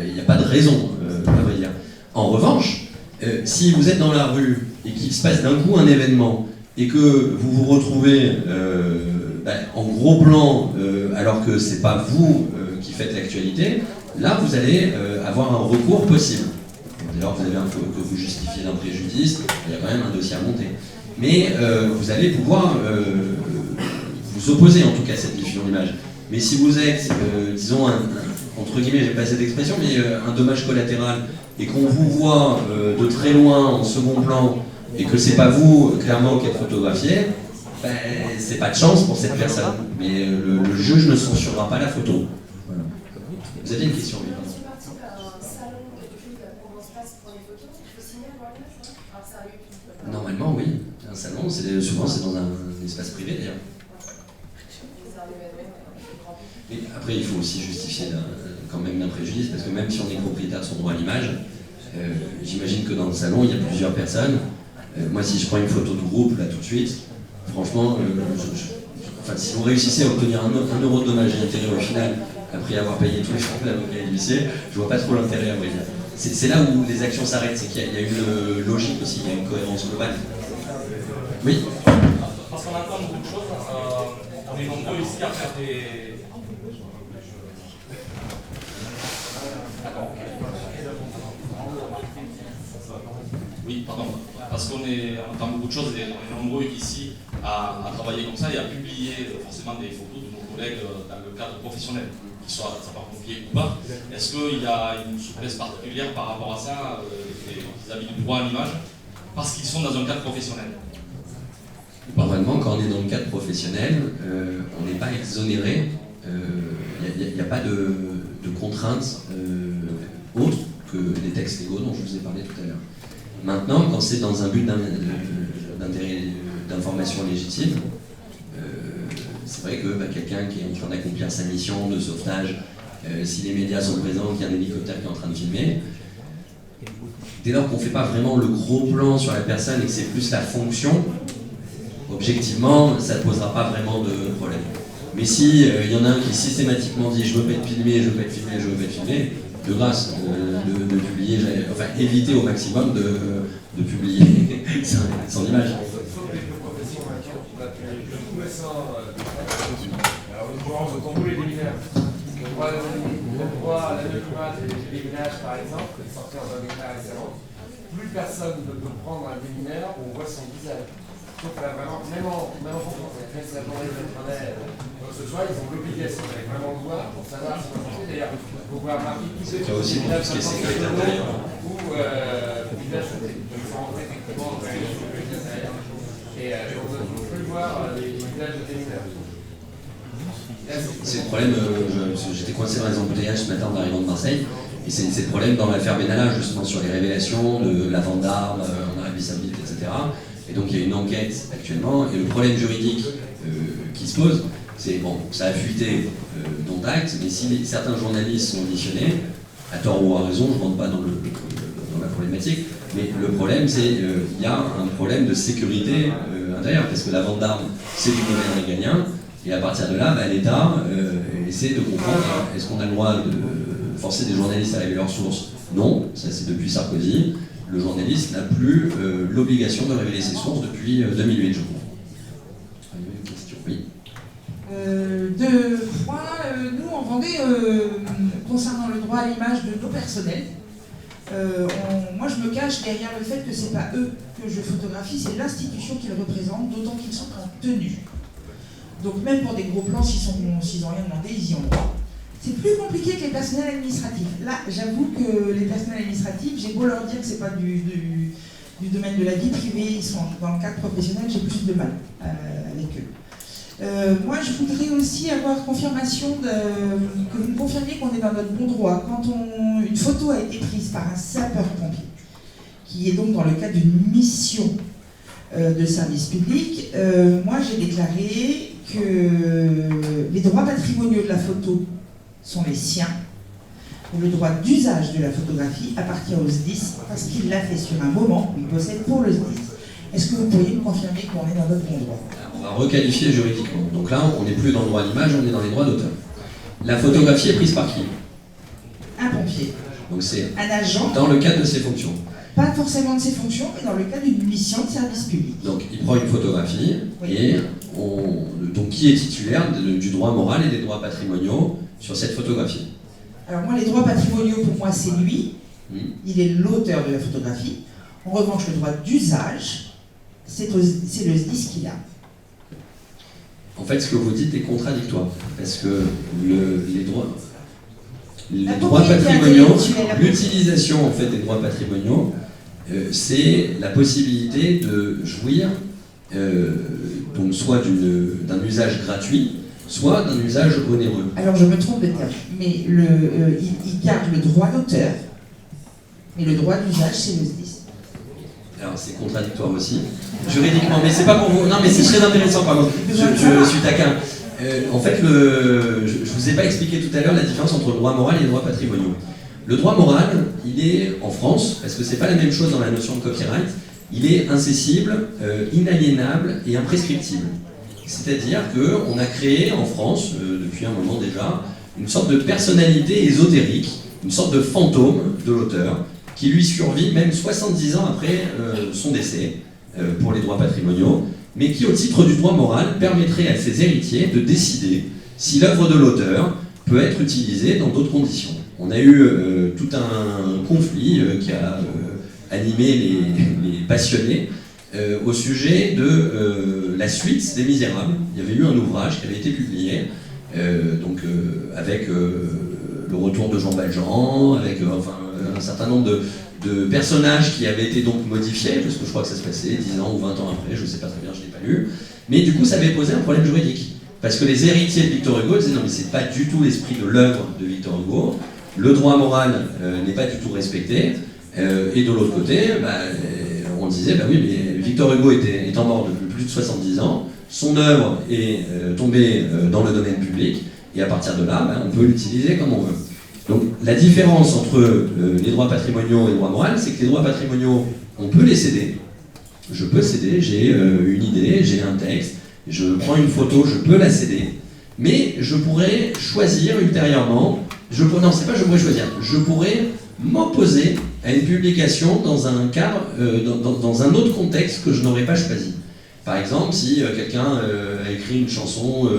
Il n'y a pas de raison, à vrai dire. En revanche, si vous êtes dans la rue et qu'il se passe d'un coup un événement et que vous vous retrouvez en gros plan alors que c'est pas vous qui faites l'actualité, là vous allez avoir un recours possible. D'ailleurs vous avez que vous justifiez d'un préjudice, il y a quand même un dossier à monter. Mais vous allez pouvoir vous opposer en tout cas à cette diffusion d'image. Mais si vous êtes, disons, entre guillemets, j'ai pas cette expression, mais un dommage collatéral, et qu'on vous voit de très loin en second plan, et que c'est pas vous clairement qui êtes photographié, c'est pas de chance pour cette personne. Mais le juge ne censurera pas la photo. Voilà. Vous avez une question, oui, pardon. Normalement, oui. Un salon, souvent c'est dans un espace privé d'ailleurs. Mais après, il faut aussi justifier quand même d'un préjudice, parce que même si on est propriétaire de son droit à l'image, j'imagine que dans le salon, il y a plusieurs personnes. Moi, si je prends une photo de groupe, là, tout de suite, franchement, si vous réussissez à obtenir 1 euro de dommages et intérêts au final, après avoir payé tous les frais d'avocat et d'huissier, je vois pas trop l'intérêt à vrai dire. C'est là où les actions s'arrêtent, c'est qu'il y a une logique aussi, il y a une cohérence globale. Oui. Parce qu'on entend beaucoup de choses, on est nombreux ici à faire des... Oui, pardon. Parce qu'on entend beaucoup de choses et on est nombreux ici à travailler comme ça et à publier forcément des photos de nos collègues dans le cadre professionnel, qu'ils soient sapeurs-pompiers ou pas. Est-ce qu'il y a une souplesse particulière par rapport à ça vis-à-vis du droit à l'image, parce qu'ils sont dans un cadre professionnel? Normalement, quand on est dans le cadre professionnel, on n'est pas exonéré. Il n'y a pas de contraintes autres que les textes légaux dont je vous ai parlé tout à l'heure. Maintenant, quand c'est dans un but d'information légitime, c'est vrai que quelqu'un qui est en train d'accomplir sa mission de sauvetage, si les médias sont présents, qu'il y a un hélicoptère qui est en train de filmer, dès lors qu'on ne fait pas vraiment le gros plan sur la personne et que c'est plus la fonction, objectivement, ça ne posera pas vraiment de problème. Mais si y en a un qui systématiquement dit « je veux pas être filmé, je veux pas être filmé, je veux pas être filmé », de grâce de publier, enfin éviter au maximum de publier son image. Alors, le tombeau et des mineurs. Le droit à l'anonymat des déminages, par exemple, sortir dans un décret récemment, plus personne ne peut prendre un démineur où on voit son visage. Donc là, vraiment, même en France, avec la journée de l'Internet, ce soir, ils ont l'obligation d'aller vraiment le voir pour savoir si on va d'ailleurs, il faut voir marquer qui c'est aussi pour tout ce qui est sécurité intérieure. Ou visage sauté. Donc, il faut rentrer effectivement dans la sécurité intérieure. Et on ne peut plus voir les visages de démineurs. C'est le problème, j'étais coincé dans les embouteillages ce matin en arrivant de Marseille, et c'est le problème dans l'affaire Benalla, justement sur les révélations de la vente d'armes en Arabie Saoudite, etc. Et donc il y a une enquête actuellement, et le problème juridique qui se pose, c'est, bon, ça a fuité dont acte, mais si certains journalistes sont auditionnés, à tort ou à raison, je ne rentre pas dans la problématique, mais le problème, c'est qu'il y a un problème de sécurité intérieure, parce que la vente d'armes, c'est du domaine régalien, et à partir de là, l'État essaie de comprendre, est-ce qu'on a le droit de forcer des journalistes à révéler leurs sources? Non, ça c'est depuis Sarkozy. Le journaliste n'a plus l'obligation de révéler ses sources depuis 2008, je crois. Il y avait une question, oui. Deux points. Nous, en Vendée, concernant le droit à l'image de nos personnels, moi je me cache derrière le fait que c'est pas eux que je photographie, c'est l'institution qu'ils représentent, d'autant qu'ils sont en tenue. Donc même pour des gros plans, s'ils n'ont rien demandé, ils y ont droit. C'est plus compliqué que les personnels administratifs. Là, j'avoue que les personnels administratifs, j'ai beau leur dire que c'est pas du domaine de la vie privée, ils sont dans le cadre professionnel, j'ai plus de mal avec eux. Moi, je voudrais aussi avoir confirmation que vous me confirmiez qu'on est dans notre bon droit. Quand une photo a été prise par un sapeur-pompier, qui est donc dans le cadre d'une mission de service public, moi j'ai déclaré que les droits patrimoniaux de la photo sont les siens. Le droit d'usage de la photographie appartient au SDIS parce qu'il l'a fait sur un moment où il possède pour le SDIS. Est-ce que vous pourriez me confirmer qu'on est dans notre bon droit? On va requalifier juridiquement. Donc là, on n'est plus dans le droit à l'image, on est dans les droits d'auteur. La photographie est prise par qui? Un pompier. Donc c'est un agent. Dans le cadre de ses fonctions. Pas forcément de ses fonctions, mais dans le cadre d'une mission de service public. Donc il prend une photographie, oui. Et donc qui est titulaire du droit moral et des droits patrimoniaux sur cette photographie? Alors moi, les droits patrimoniaux, pour moi, c'est lui. Il est l'auteur de la photographie. En revanche, le droit d'usage, c'est le SDIS qu'il a. En fait, ce que vous dites est contradictoire, parce que les droits patrimoniaux, l'utilisation en fait des droits patrimoniaux, c'est la possibilité de jouir donc soit d'un usage gratuit, soit d'un usage onéreux. Alors je me trompe de terme, mais il garde le droit d'auteur, mais le droit d'usage, c'est le SDIS. Alors c'est contradictoire aussi, juridiquement, mais c'est pas pour vous. Non, mais c'est très intéressant, pardon. Je suis taquin. En fait, je vous ai pas expliqué tout à l'heure la différence entre le droit moral et les droits patrimoniaux. Le droit moral, il est en France, parce que c'est pas la même chose dans la notion de copyright, il est incessible, inaliénable et imprescriptible. C'est-à-dire qu'on a créé en France, depuis un moment déjà, une sorte de personnalité ésotérique, une sorte de fantôme de l'auteur, qui lui survit même 70 ans après son décès, pour les droits patrimoniaux, mais qui, au titre du droit moral, permettrait à ses héritiers de décider si l'œuvre de l'auteur peut être utilisée dans d'autres conditions. On a eu tout un conflit qui a animé les passionnés au sujet de la suite des Misérables. Il y avait eu un ouvrage qui avait été publié, avec le retour de Jean Valjean, avec un certain nombre de personnages qui avaient été donc modifiés, parce que je crois que ça se passait 10 ans ou 20 ans après, je ne sais pas très bien, je ne l'ai pas lu. Mais du coup, ça avait posé un problème juridique. Parce que les héritiers de Victor Hugo disaient non, mais c'est pas du tout l'esprit de l'œuvre de Victor Hugo, le droit moral n'est pas du tout respecté, et de l'autre côté, on disait, oui, mais Victor Hugo étant mort depuis plus de 70 ans, son œuvre est tombée dans le domaine public, et à partir de là, on peut l'utiliser comme on veut. Donc la différence entre les droits patrimoniaux et les droits moraux, c'est que les droits patrimoniaux, on peut les céder. Je peux céder, j'ai une idée, j'ai un texte, je prends une photo, je peux la céder, mais je pourrais choisir ultérieurement, non, c'est pas je pourrais choisir, je pourrais m'opposer à une publication dans un cadre, dans un autre contexte que je n'aurais pas choisi. Par exemple, si quelqu'un a écrit une chanson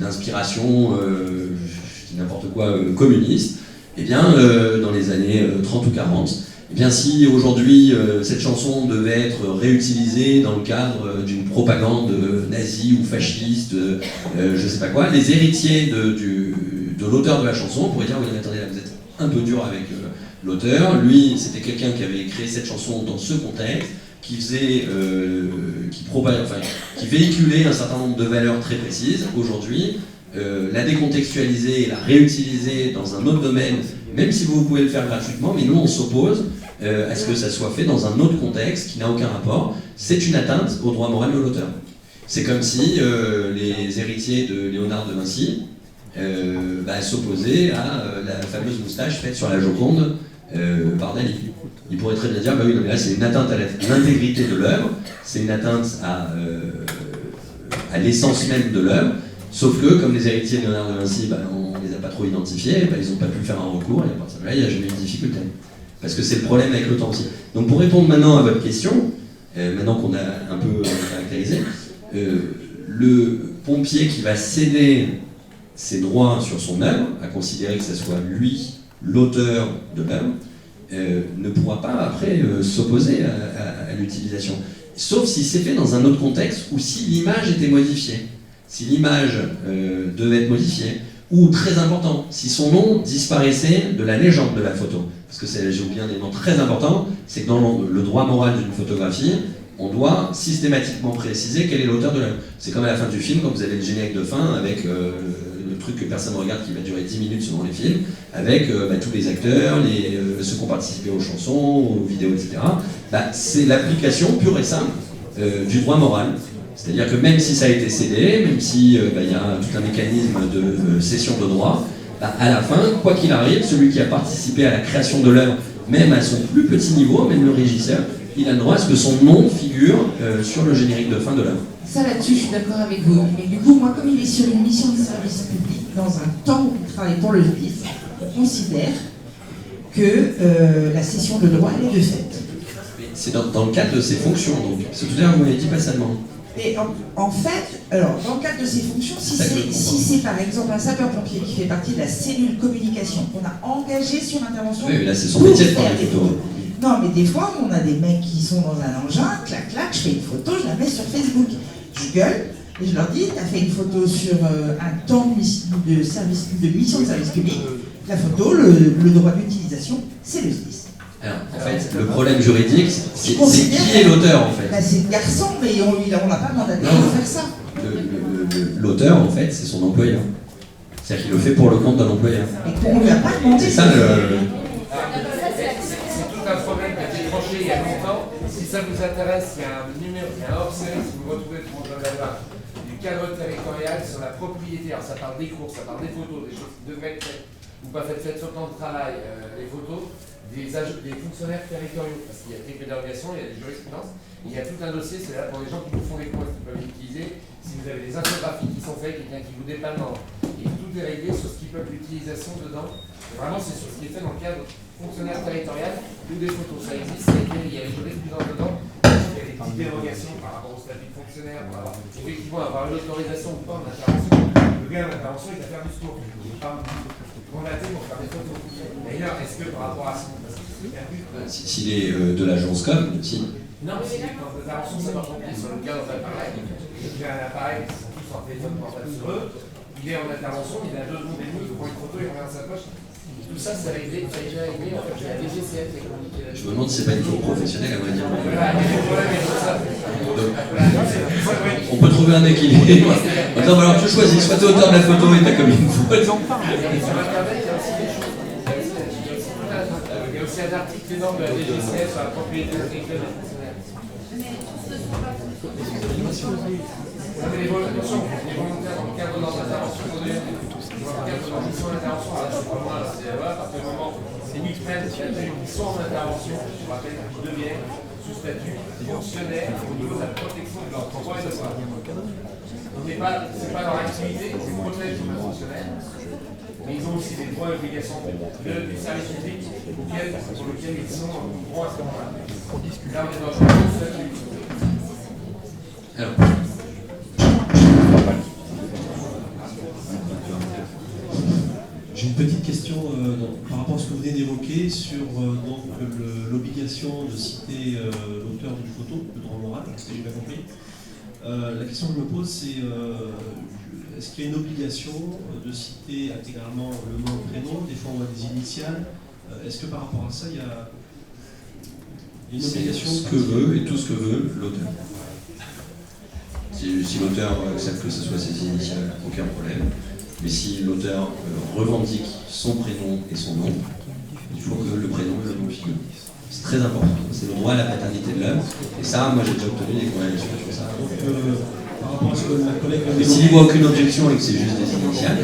d'inspiration, je dis n'importe quoi, communiste, eh bien, dans les années 30 ou 40, eh bien, si aujourd'hui cette chanson devait être réutilisée dans le cadre d'une propagande nazie ou fasciste, je ne sais pas quoi, les héritiers de l'auteur de la chanson pourraient dire oui, mais attendez, là, vous êtes un peu dur avec l'auteur. Lui, c'était quelqu'un qui avait créé cette chanson dans ce contexte, qui véhiculait un certain nombre de valeurs très précises. Aujourd'hui, la décontextualiser et la réutiliser dans un autre domaine, même si vous pouvez le faire gratuitement, mais nous on s'oppose à ce que ça soit fait dans un autre contexte qui n'a aucun rapport. C'est une atteinte au droit moral de l'auteur. C'est comme si les héritiers de Léonard de Vinci s'opposaient à la fameuse moustache faite sur la Joconde par Dali. Ils pourraient très bien dire, bah oui, non, mais là c'est une atteinte à l'intégrité de l'œuvre, c'est une atteinte à l'essence même de l'œuvre, sauf que, comme les héritiers de Léonard de Vinci, on ne les a pas trop identifiés, ils n'ont pas pu faire un recours, et à partir de là, il n'y a jamais eu de difficulté. Parce que c'est le problème avec l'auteur aussi. Donc pour répondre maintenant à votre question, maintenant qu'on a un peu caractérisé, le pompier qui va céder ses droits sur son œuvre, à considérer que ce soit lui l'auteur de l'œuvre, ne pourra pas après s'opposer à l'utilisation. Sauf si c'est fait dans un autre contexte ou si l'image était modifiée. Si l'image devait être modifiée, ou très important, si son nom disparaissait de la légende de la photo. Parce que j'ai oublié un élément très important, c'est que dans le droit moral d'une photographie, on doit systématiquement préciser quel est l'auteur de l'œuvre. C'est comme à la fin du film, quand vous avez le générique de fin, avec le truc que personne ne regarde, qui va durer 10 minutes selon les films, avec tous les acteurs, ceux qui ont participé aux chansons, aux vidéos, etc. C'est l'application pure et simple du droit moral. C'est-à-dire que même si ça a été cédé, même si y a tout un mécanisme de cession de droit, à la fin, quoi qu'il arrive, celui qui a participé à la création de l'œuvre, même à son plus petit niveau, même le régisseur, il a le droit à ce que son nom figure sur le générique de fin de l'œuvre. Ça là-dessus, je suis d'accord avec vous. Mais du coup, moi, comme il est sur une mission de service public, dans un temps où il travaille pour le SDIS, on considère que la cession de droit, elle est de fait. C'est dans le cadre de ses fonctions, donc. Parce que tout à l'heure, vous m'avez dit pas seulement. Et en fait, alors, dans le cadre de ses fonctions, si c'est par exemple un sapeur-pompier qui fait partie de la cellule communication, qu'on a engagé sur intervention. Oui, mais là, c'est son métier de prendre des photos. Non, mais des fois, on a des mecs qui sont dans un engin, clac, clac, je fais une photo, je la mets sur Facebook. Je gueule et je leur dis, t'as fait une photo sur un temps de mission de service public. La photo, le droit d'utilisation, c'est le SDIS. Alors, en fait, le problème juridique, c'est qui est l'auteur, en fait. C'est le garçon, mais on l'a pas mandaté pour faire ça. L'auteur, en fait, c'est son employeur. C'est-à-dire qu'il le fait pour le compte d'un employeur. Et on lui a pas demandé. C'est ça le... C'est tout un problème qui a été tranché il y a longtemps. Si ça vous intéresse, il y a un numéro, il y a un hors-série, si vous retrouvez tout le monde là-bas, du cadre territorial sur la propriété. Alors ça parle des cours, ça parle des photos, des choses qui devraient être faites ou pas faites sur le temps de travail, les photos. Des fonctionnaires territoriaux, parce qu'il y a quelques dérogations, il y a des jurisprudences, il y a tout un dossier, c'est là pour les gens qui vous font des cours, qui peuvent l'utiliser. Si vous avez des infographies qui sont faites, quelqu'un qui vous dépanne, et tout est réglé sur ce qui peut être l'utilisation dedans. Et vraiment, c'est sur ce qui est fait dans le cadre fonctionnaire territorial ou des photos. Ça existe, il y a les jurisprudences dedans, il y a des petites dérogations par rapport au statut de fonctionnaire, pour avoir, effectivement avoir une autorisation ou pas en intervention. Le gars en intervention, il va faire du secours. Il n'est pas mandaté pour faire des photos. D'ailleurs, est-ce que par rapport à son... S'il est de l'agence com, si. Non, mais s'il est dans l'intervention, ça marche pas. Sur le cas d'un appareil, il a un appareil qui sont tous en téléphone portable sur eux, il est en intervention, il a 2 secondes et demie, il prend une photo, il regarde sa poche. Tout ça, ça a déjà réglé. En fait, j'ai la DGCL qui a communiqué là-dessus. Je me demande si c'est pas une faute professionnelle, à vrai dire. On peut trouver un équilibre. Attends, alors tu choisis, soit tu es auteur de la photo et t'as comme une faute. Sur Internet, il y a aussi des choses. Il y a aussi un article énorme de la DGCL sur la propriété intellectuelle des fonctionnaires. Les volontaires dans le cadre de leurs interventions, dans le cadre de leur mission d'intervention, à partir du moment où ils prennent, ils sont en intervention, je vous rappelle qu'ils deviennent sous statut fonctionnaire au niveau de la protection de leurs droits et devoirs. C'est pas leur activité, c'est protéger les fonctionnaires. Mais ils ont aussi des droits et obligations du service public pour lequel ils sont droits à ce moment-là. Là, on est dans le statut. Alors. J'ai une petite question par rapport à ce que vous venez d'évoquer sur l'obligation de citer l'auteur d'une photo, le droit moral, si j'ai bien compris. La question que je me pose, c'est est-ce qu'il y a une obligation de citer intégralement le nom et le prénom, des fois on voit des initiales. Est-ce que par rapport à ça, il y a une obligation? C'est ce que veut et tout ce que veut l'auteur. Si l'auteur accepte que ce soit ses initiales, aucun problème. Mais si l'auteur revendique son prénom et son nom, il faut que le prénom et le nom figurent. C'est très important. C'est le droit à la paternité de l'œuvre. Et ça, moi j'ai déjà obtenu des corrélations sur ça. Par rapport à ce que ma collègue Mais s'il n'y voit aucune objection et que c'est juste des initiales,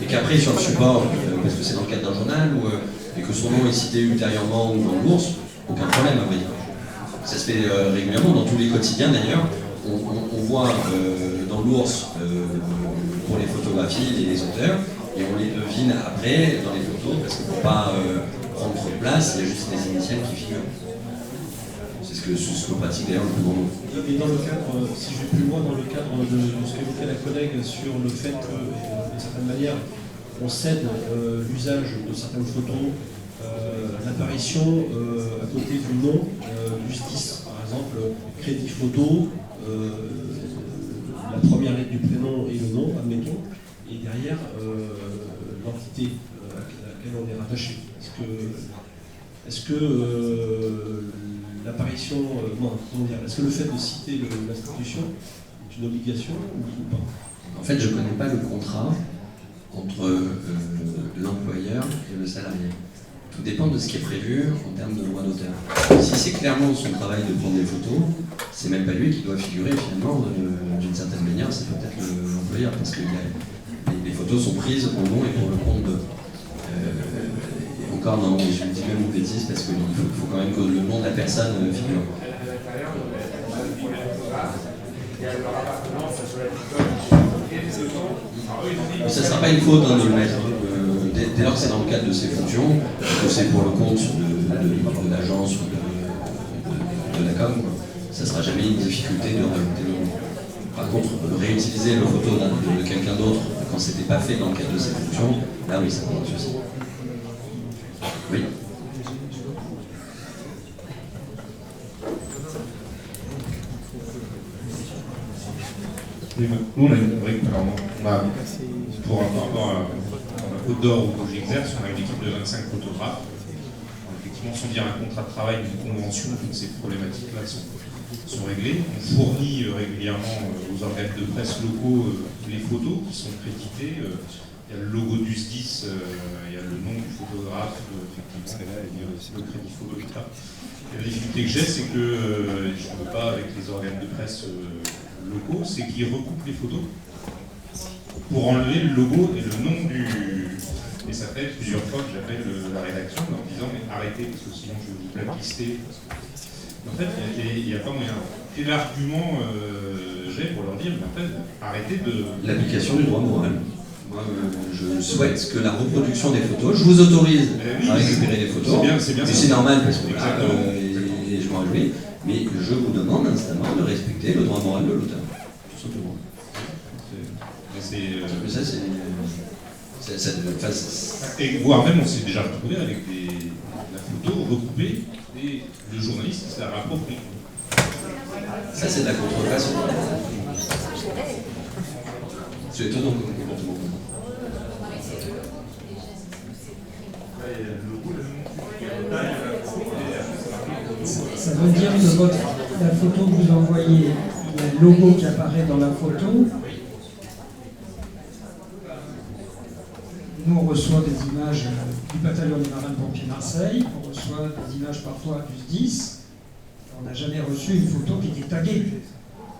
et qu'après sur le support, parce que c'est dans le cadre d'un journal, et que son nom est cité ultérieurement ou dans l'ours, aucun problème à vrai dire. Ça se fait régulièrement dans tous les quotidiens d'ailleurs. On voit dans l'ours pour les photographies les auteurs, et on les devine après dans les photos, parce que pour ne pas prendre trop de place, il y a juste les initiales qui figurent. C'est ce que pratique d'ailleurs le plus grand nombre. Et dans le cadre, si je vais plus loin, dans le cadre de ce qu'évoquait la collègue sur le fait que, d'une certaine manière, on cède l'usage de certaines photos, l'apparition à côté du nom du SDIS, par exemple, crédit photo, la première lettre du prénom et le nom, admettons, et derrière l'entité à laquelle on est rattaché. Est-ce que l'apparition, est-ce que le fait de citer l'institution est une obligation ou pas? En fait, je ne connais pas le contrat entre l'employeur et le salarié. Tout dépend de ce qui est prévu en termes de droit d'auteur. Si c'est clairement son travail de prendre des photos, c'est même pas lui qui doit figurer finalement d'une certaine manière, c'est peut-être l'employeur, parce que les photos sont prises au nom et pour le compte de... Encore non, je dis même une bêtise parce qu'il faut quand même que le nom de la personne figure. Mais ça ne sera pas une faute de le mettre. Dès lors que c'est dans le cadre de ses fonctions, que c'est pour le compte de l'agence ou de la com, ça ne sera jamais une difficulté de rajouter le nom. Par contre, réutiliser le photo de quelqu'un d'autre quand ce n'était pas fait dans le cadre de ses fonctions, là oui, ça pose un souci. Oui. Nous, on a une brique, alors pour rapport à la Côte d'Or où j'exerce, on a une équipe de 25 photographes. Effectivement, sans dire un contrat de travail, une convention, toutes ces problématiques-là sont réglées. On fournit régulièrement aux organes de presse locaux les photos qui sont créditées. Il y a le logo du SDIS, il y a le nom du photographe, effectivement, il y a aussi le crédit photo, etc. Et la difficulté que j'ai, c'est que je ne veux pas, avec les organes de presse locaux, c'est qu'ils recoupent les photos pour enlever le logo et le nom du... Et ça fait plusieurs fois que j'appelle la rédaction en leur disant mais arrêtez, parce que sinon je vais vous blacklister. En fait, il n'y a pas moyen. Et l'argument, j'ai pour leur dire, mais en fait, arrêtez de... L'application du droit moral. Moi, je souhaite que la reproduction des photos, je vous autorise à récupérer les photos, c'est bien, c'est normal parce que et je m'en réjouis, mais je vous demande instamment de respecter le droit moral de l'auteur, tout simplement. Et voire même, on s'est déjà retrouvé avec la photo recoupée et le journaliste se la réapproprie. Ça, c'est de la contrefaçon. C'est étonnant comme comportement. Ça veut dire que la photo que vous envoyez, il y a le logo qui apparaît dans la photo. Nous, on reçoit des images du bataillon des marins-pompiers Marseille, on reçoit des images parfois du SDIS. On n'a jamais reçu une photo qui était taguée.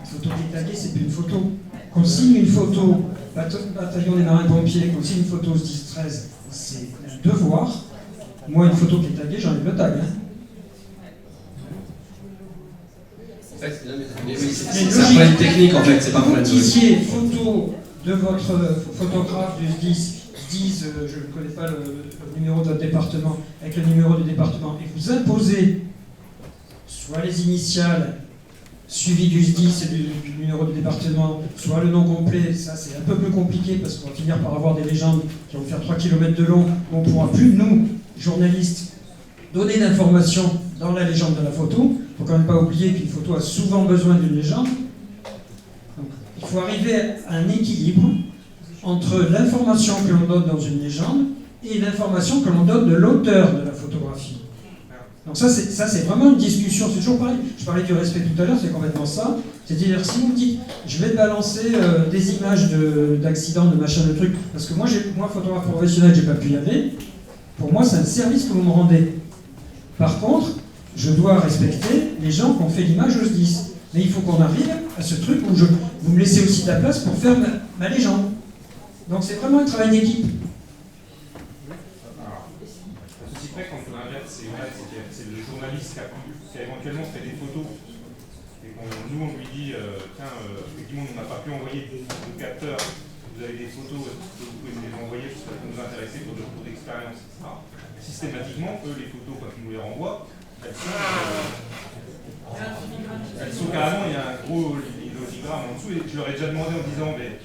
Une photo qui est taguée, c'est plus une photo. Qu'on signe une photo bataillon des marins-pompiers, qu'on signe une photo SDIS-13, c'est un devoir. Moi, une photo qui est taguée, j'enlève le tag. C'est un problème technique en fait, c'est pas un problème de... Vous disiez photo de votre photographe du SDIS, je ne connais pas le numéro de votre département, avec le numéro du département, et vous imposez soit les initiales suivies du SDIS et du numéro du département, soit le nom complet, ça c'est un peu plus compliqué parce qu'on va finir par avoir des légendes qui vont faire 3 km de long, on ne pourra plus, nous, journalistes, donner d'informations dans la légende de la photo. Il ne faut quand même pas oublier qu'une photo a souvent besoin d'une légende. Donc, il faut arriver à un équilibre entre l'information que l'on donne dans une légende et l'information que l'on donne de l'auteur de la photographie. Donc ça c'est vraiment une discussion, c'est toujours pareil. Je parlais du respect tout à l'heure, c'est complètement ça. C'est-à-dire si vous me dites, je vais te balancer des images d'accidents, de machin, de trucs, parce que moi, photographe professionnel, j'ai pas pu y aller, pour moi c'est un service que vous me rendez. Par contre, je dois respecter les gens qui ont fait l'image au SDIS. Mais il faut qu'on arrive à ce truc où vous me laissez aussi de la place pour faire ma légende. Donc c'est vraiment un travail d'équipe. Ceci près, quand on inverse, c'est le journaliste qui a éventuellement fait des photos. Et nous, on lui dit, tiens, effectivement, on n'a pas pu envoyer de capteurs. Vous avez des photos, vous pouvez nous les envoyer parce que ça peut nous intéresser pour des retours d'expérience, etc. Systématiquement, eux, les photos, quand ils nous les renvoient, elles sont carrément, il y a un gros logigramme en dessous, et je leur ai déjà demandé en disant, mais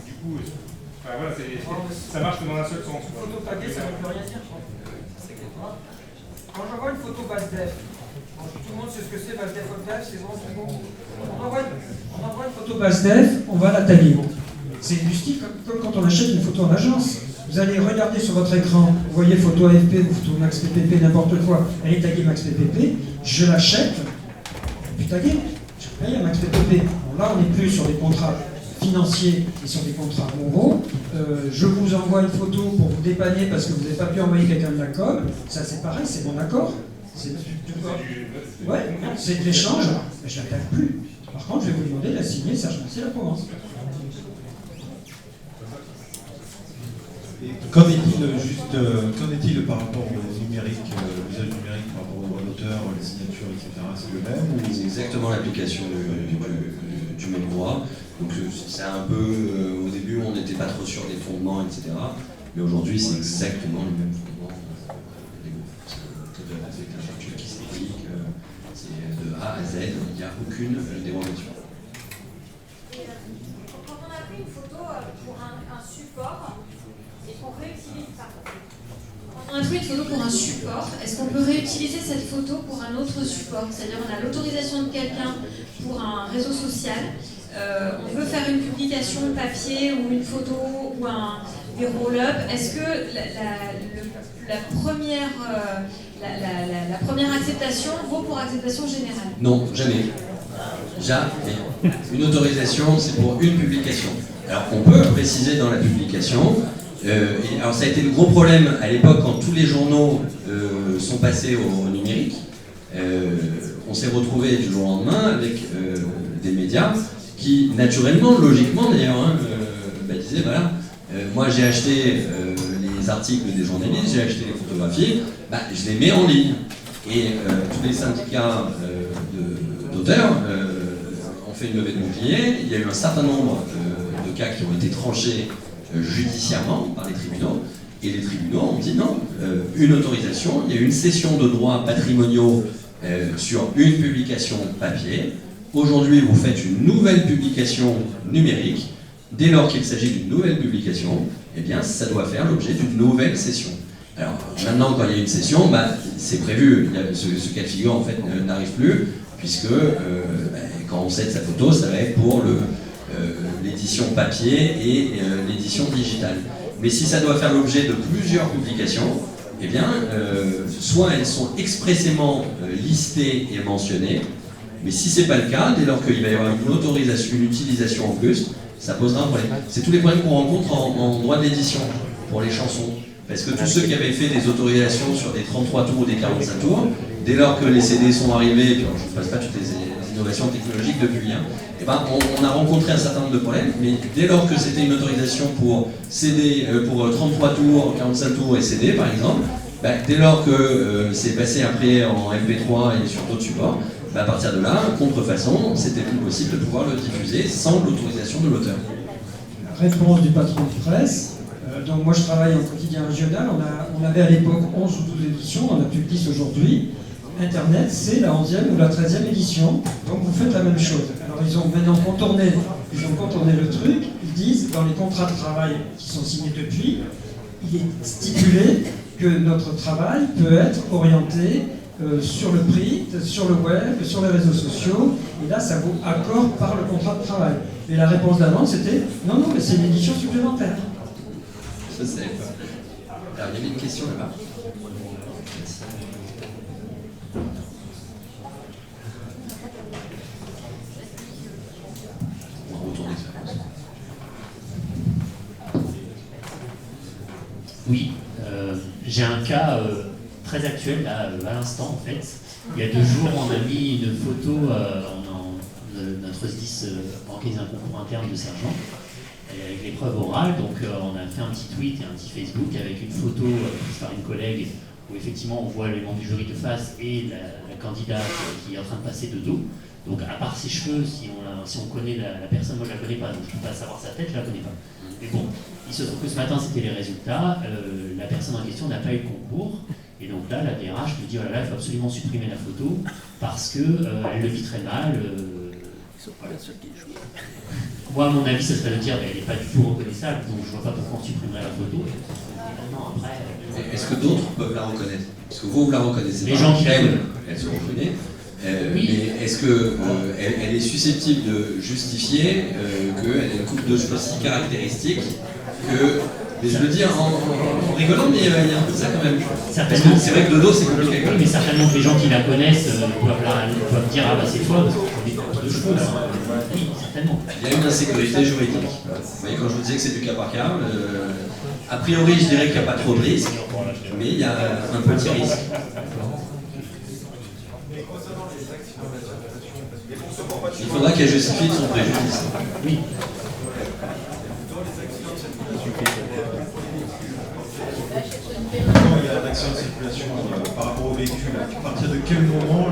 du coup, voilà, ça marche que dans un seul sens. Photo paquet, ça ne veut rien dire. Quand j'envoie une photo base def, tout le monde sait ce que c'est base def, haute def, c'est bon, c'est bon. On envoie une photo base def, on va la taguer. C'est du style comme quand on achète une photo en agence. Vous allez regarder sur votre écran, vous voyez photo AFP ou photo Max PPP, n'importe quoi, elle est taguée Max PPP, je l'achète, puis taguée, je paye à Max PPP. Bon, là, on n'est plus sur des contrats financiers et sur des contrats moraux. Je vous envoie une photo pour vous dépanner parce que vous n'avez pas pu envoyer quelqu'un de la com. Ça, c'est pareil, c'est mon accord. C'est de l'échange, mais je ne l'attaque plus. Par contre, je vais vous demander de la signer Serge Mercier-Laprovence. Qu'en est-il par rapport au numérique, l'usage numérique par rapport aux droits d'auteur, les signatures, etc. C'est le même ou... C'est exactement l'application du même droit. Donc c'est un peu, au début on n'était pas trop sûr des fondements, etc. Mais aujourd'hui c'est exactement le même fondement légaux. Avec un chercheur qui s'applique, c'est de A à Z, il n'y a aucune dérogation. Quand on a pris une photo pour un support, et qu'on réutilise ça. Quand on a pris une photo pour un support, est-ce qu'on peut réutiliser cette photo pour un autre support? C'est-à-dire on a l'autorisation de quelqu'un pour un réseau social, on veut faire une publication papier ou une photo ou des roll-up. Est-ce que la première acceptation vaut pour acceptation générale? Non, jamais. Jamais. Une autorisation, c'est pour une publication. Alors on peut préciser dans la publication. Alors ça a été le gros problème à l'époque quand tous les journaux sont passés au numérique. On s'est retrouvé du jour au lendemain avec des médias qui, naturellement, logiquement d'ailleurs, disaient voilà, moi j'ai acheté les articles des journalistes, j'ai acheté les photographies, je les mets en ligne. Et tous les syndicats d'auteurs ont fait une levée de bouclier. Il y a eu un certain nombre de cas qui ont été tranchés judiciairement par les tribunaux, et les tribunaux ont dit non, une autorisation, il y a une cession de droits patrimoniaux sur une publication papier. Aujourd'hui, vous faites une nouvelle publication numérique. Dès lors qu'il s'agit d'une nouvelle publication, eh bien, ça doit faire l'objet d'une nouvelle cession. Alors, maintenant, quand il y a une cession, c'est prévu. Ce cas de figure, en fait, n'arrive plus, puisque quand on cède sa photo, ça va être pour l'édition papier et l'édition digitale. Mais si ça doit faire l'objet de plusieurs publications, eh bien, soit elles sont expressément listées et mentionnées, mais si ce n'est pas le cas, dès lors qu'il va y avoir une autorisation, une utilisation en plus, ça posera un problème. C'est tous les problèmes qu'on rencontre en droit de l'édition pour les chansons. Parce que tous ceux qui avaient fait des autorisations sur des 33 tours ou des 45 tours, dès lors que les CD sont arrivés, et puis je ne vous passe pas toutes les innovations technologiques depuis, on a rencontré un certain nombre de problèmes, mais dès lors que c'était une autorisation pour CD, pour 33 tours, 45 tours et CD par exemple, dès lors que c'est passé après en MP3 et sur d'autres supports, à partir de là, contrefaçon, c'était plus possible de pouvoir le diffuser sans l'autorisation de l'auteur. Réponse du patron de presse. Donc moi je travaille en quotidien régional, on avait à l'époque 11 ou 12 éditions, on a plus de 10 aujourd'hui. Internet, c'est la 11e ou la 13e édition, donc vous faites la même chose. Alors ils ont maintenant contourné le truc, ils disent dans les contrats de travail qui sont signés depuis, il est stipulé que notre travail peut être orienté sur le print, sur le web, sur les réseaux sociaux, et là ça vaut accord par le contrat de travail. Et la réponse d'avant c'était non, mais c'est une édition supplémentaire. Ça, c'est pas. Alors, il y avait une question là-bas. On va retourner ça. Oui, j'ai un cas très actuelle, là, à l'instant en fait. Il y a 2 jours, on a mis une photo, notre SDIS organisé un concours interne de sergent, avec l'épreuve orale, donc on a fait un petit tweet et un petit Facebook avec une photo prise par une collègue où effectivement on voit les membres du jury de face et la candidate qui est en train de passer de dos. Donc à part ses cheveux, si on connaît la personne, moi je la connais pas, donc je ne peux pas savoir sa tête, je la connais pas. Mais bon, il se trouve que ce matin c'était les résultats, la personne en question n'a pas eu le concours, et donc là la DRH me dit oh là là, il faut absolument supprimer la photo parce qu'elle le vit très mal. Moi, à mon avis, ça serait de dire qu'elle n'est pas du tout reconnaissable, donc je ne vois pas pourquoi on supprimerait la photo. Est-ce que d'autres peuvent la reconnaître? Parce que vous la reconnaissez. Les gens qui elle se reconnaît. Oui. Mais est-ce qu'elle est susceptible de justifier qu'elle ait une coupe de cheveux si caractéristique que. Mais je le dis en rigolant, mais il y a un peu de ça quand même. Certainement. C'est vrai que de dos, c'est compliqué. Oui, mais certainement que les gens qui la connaissent peuvent dire ah bah c'est toi parce qu'on est coupe de cheveux. Oui, certainement. Il y a une insécurité juridique. Vous voyez, quand je vous disais que c'est du cas par cas, a priori, je dirais qu'il n'y a pas trop de risque, mais il y a un petit risque. Il faudra qu'elle justifie de son préjudice. Oui. Quand il y a un accident de circulation par rapport au véhicule, à partir de quel moment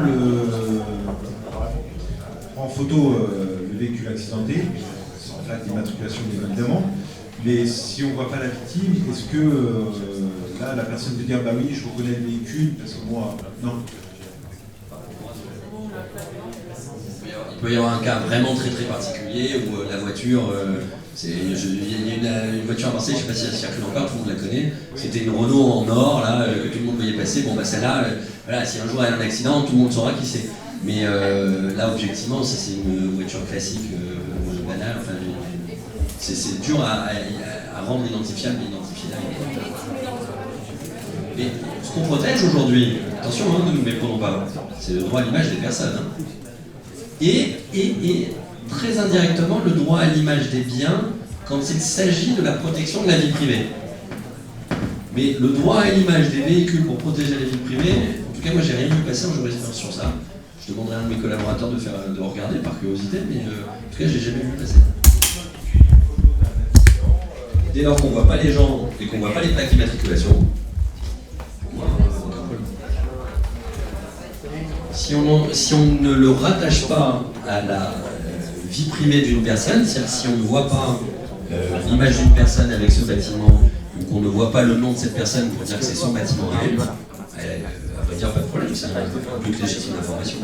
en photo le véhicule accidenté, sans plaque d'immatriculation évidemment, mais si on ne voit pas la victime, est-ce que là la personne peut dire bah oui je reconnais le véhicule parce que moi non? Il peut y avoir un cas vraiment très très particulier où la voiture, il y a une voiture à Marseille, je ne sais pas si elle circule encore, tout le monde la connaît, c'était une Renault en or, là, que tout le monde voyait passer, bon bah celle-là, voilà, si un jour elle a un accident, tout le monde saura qui c'est. Mais là objectivement, si c'est une voiture classique, banale, enfin, c'est dur à rendre identifiable et identifier. Mais ce qu'on protège aujourd'hui, attention, ne nous méprenons pas, c'est le droit à l'image des personnes. Et très indirectement le droit à l'image des biens quand il s'agit de la protection de la vie privée. Mais le droit à l'image des véhicules pour protéger la vie privée, en tout cas moi j'ai rien vu passer en jurisprudence sur ça. Je demanderai à un de mes collaborateurs de regarder par curiosité, mais en tout cas j'ai jamais vu passer. Dès lors qu'on ne voit pas les gens et qu'on ne voit pas les plaques d'immatriculation, si on ne le rattache pas à la vie privée d'une personne, c'est-à-dire si on ne voit pas l'image d'une personne avec ce bâtiment, ou qu'on ne voit pas le nom de cette personne pour dire que c'est son bâtiment à elle, à vrai dire pas de problème, c'est un but légitime d'information.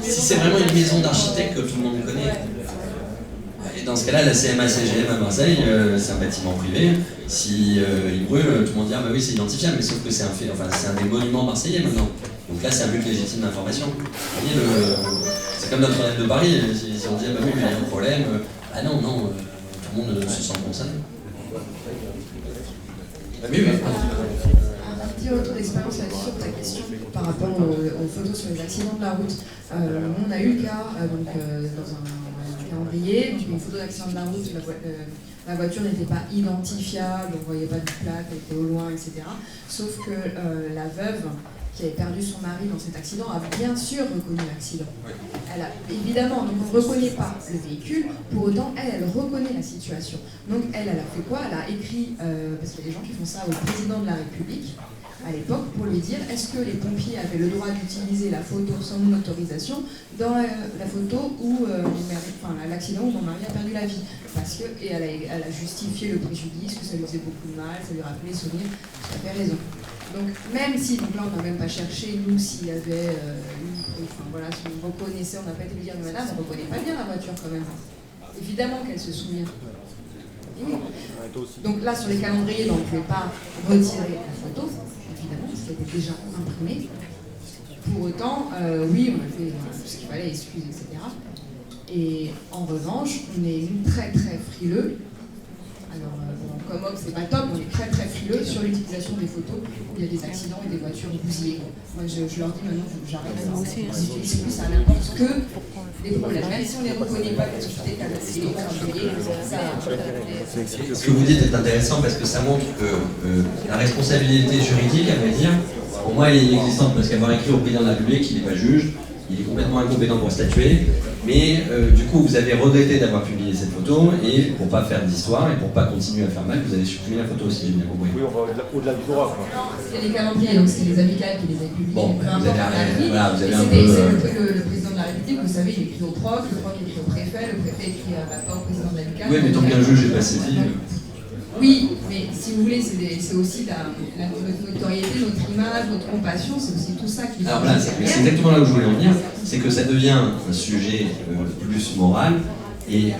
Si c'est vraiment une maison d'architecte que tout le monde connaît, et dans ce cas-là, la CMA-CGM à Marseille, c'est un bâtiment privé. Si il brûle, tout le monde dit ah bah oui c'est identifiable, mais sauf que c'est un fait, enfin c'est un des monuments marseillais maintenant. Donc là c'est un but légitime d'information. Vous voyez, c'est comme Notre-Dame de Paris, si on dit ah bah oui mais il y a un problème, ah non, tout le monde se sent concerné. Oui. Un petit retour d'expérience là-dessus sur ta question par rapport aux photos sur les accidents de la route. On a eu le cas dans un calendrier, donc une photo d'accident de la route, la voiture n'était pas identifiable, on ne voyait pas de plaque, elle était au loin, etc. Sauf que la veuve qui avait perdu son mari dans cet accident a bien sûr reconnu l'accident. Elle a, évidemment, donc on ne reconnaît pas le véhicule, pour autant elle reconnaît la situation. Donc elle a fait quoi? Elle a écrit, parce qu'il y a des gens qui font ça au président de la République, à l'époque, pour lui dire est-ce que les pompiers avaient le droit d'utiliser la photo sans mon autorisation dans la photo où l'accident où mon mari a perdu la vie. Parce que, et elle a justifié le préjudice, que ça lui faisait beaucoup de mal, ça lui rappelait les souvenirs, tout à fait raison. Donc même si, donc là on n'a même pas cherché, nous, s'il y avait voilà, si on reconnaissait, on n'a pas été dire madame, on ne reconnaît pas bien la voiture quand même. Évidemment qu'elle se souvient. Oui. Donc là sur les calendriers, on ne pouvait pas retirer la photo, évidemment, parce qu'elle était déjà imprimée. Pour autant, oui, on a fait tout ce qu'il fallait, excuses, etc. Et en revanche, on est très très frileux, à Alors, comme homme, c'est pas top, on est très très frileux sur l'utilisation des photos où il y a des accidents et des voitures bousillées. Moi, je leur dis maintenant, j'arrête ça. Ils utilisent plus à n'importe que des problèmes. Même si on ne les reconnaît pas, que c'était cadencé, Ce que vous dites est intéressant parce que ça montre que la responsabilité juridique, à vrai dire, pour moi, elle est inexistante parce qu'avoir écrit au président de la République qu'il n'est pas juge, il est complètement incompétent pour statuer, mais du coup vous avez regretté d'avoir publié cette photo et pour pas faire d'histoire et pour pas continuer à faire mal, vous avez supprimé la photo aussi, j'ai bien compris. Oui, on va au-delà du droit. C'est les calendriers, donc c'est les amicales qui les avaient publiés. Bon, vous avez, voilà, vous avez un peu... Le président de la République, vous savez, il écrit au proc, le proc écrit au préfet qui pas au président de l'amicale. Oui, mais tant qu'un juge n'est pas saisi... Oui, mais si vous voulez, c'est aussi notre notoriété, notre image, notre compassion, c'est aussi tout ça qui... Alors là, c'est exactement là où je voulais en venir, c'est que ça devient un sujet plus moral, et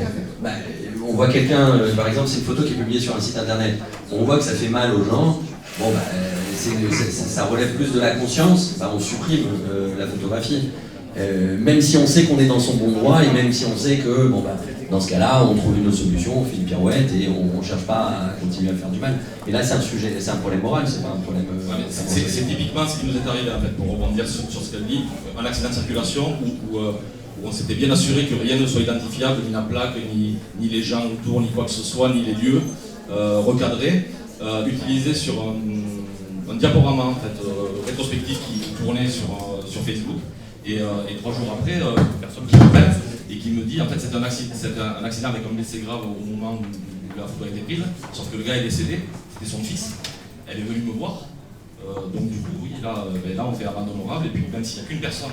bah, on voit quelqu'un, par exemple, c'est une photo qui est publiée sur un site internet, on voit que ça fait mal aux gens, bon bah, ça relève plus de la conscience, bah, on supprime la photographie. Même si on sait qu'on est dans son bon droit et même si on sait que bon, bah, dans ce cas-là, on trouve une autre solution, on fait une pirouette et on ne cherche pas à continuer à faire du mal. Et là, c'est un sujet, c'est un problème moral, c'est pas un problème. C'est typiquement ce qui nous est arrivé en fait, pour rebondir sur ce qu'elle dit, un accident de circulation où on s'était bien assuré que rien ne soit identifiable, ni la plaque, ni les gens autour, ni quoi que ce soit, ni les lieux recadrés, utilisés sur un diaporama en fait, rétrospectif qui tournait sur Facebook. Et 3 jours après, une personne qui m'appelle et qui me dit en fait c'est un accident avec un blessé grave au moment où la photo a été prise, sauf que le gars est décédé, c'était son fils. Elle est venue me voir, donc du coup oui, là on fait amende honorable, et puis même s'il n'y a qu'une personne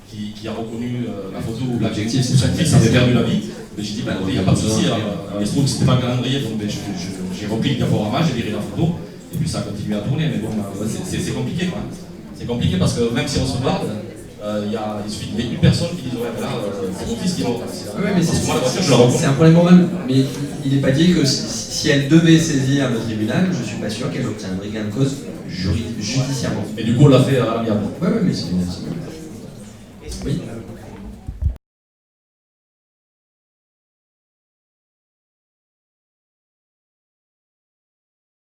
qui a reconnu la photo où l'objectif c'est que son fils avait perdu la vie, j'ai dit bah il n'y a pas de souci, il se trouve que c'était pas un calendrier, donc j'ai repris le diaporama, j'ai viré la photo, et puis ça a continué à tourner, mais bon c'est compliqué quoi. C'est compliqué parce que même si on se parle, il suffit qu'il y ait une personne qui dise ouais, là, c'est mon fils qui est mort. Oui, mais c'est un problème moral, mais il n'est pas dit que si elle devait saisir le tribunal, je ne suis pas sûr qu'elle obtiendrait gain de cause judiciairement. Et du coup, on l'a fait à l'amiable. Oui, mais c'est bien. Oui.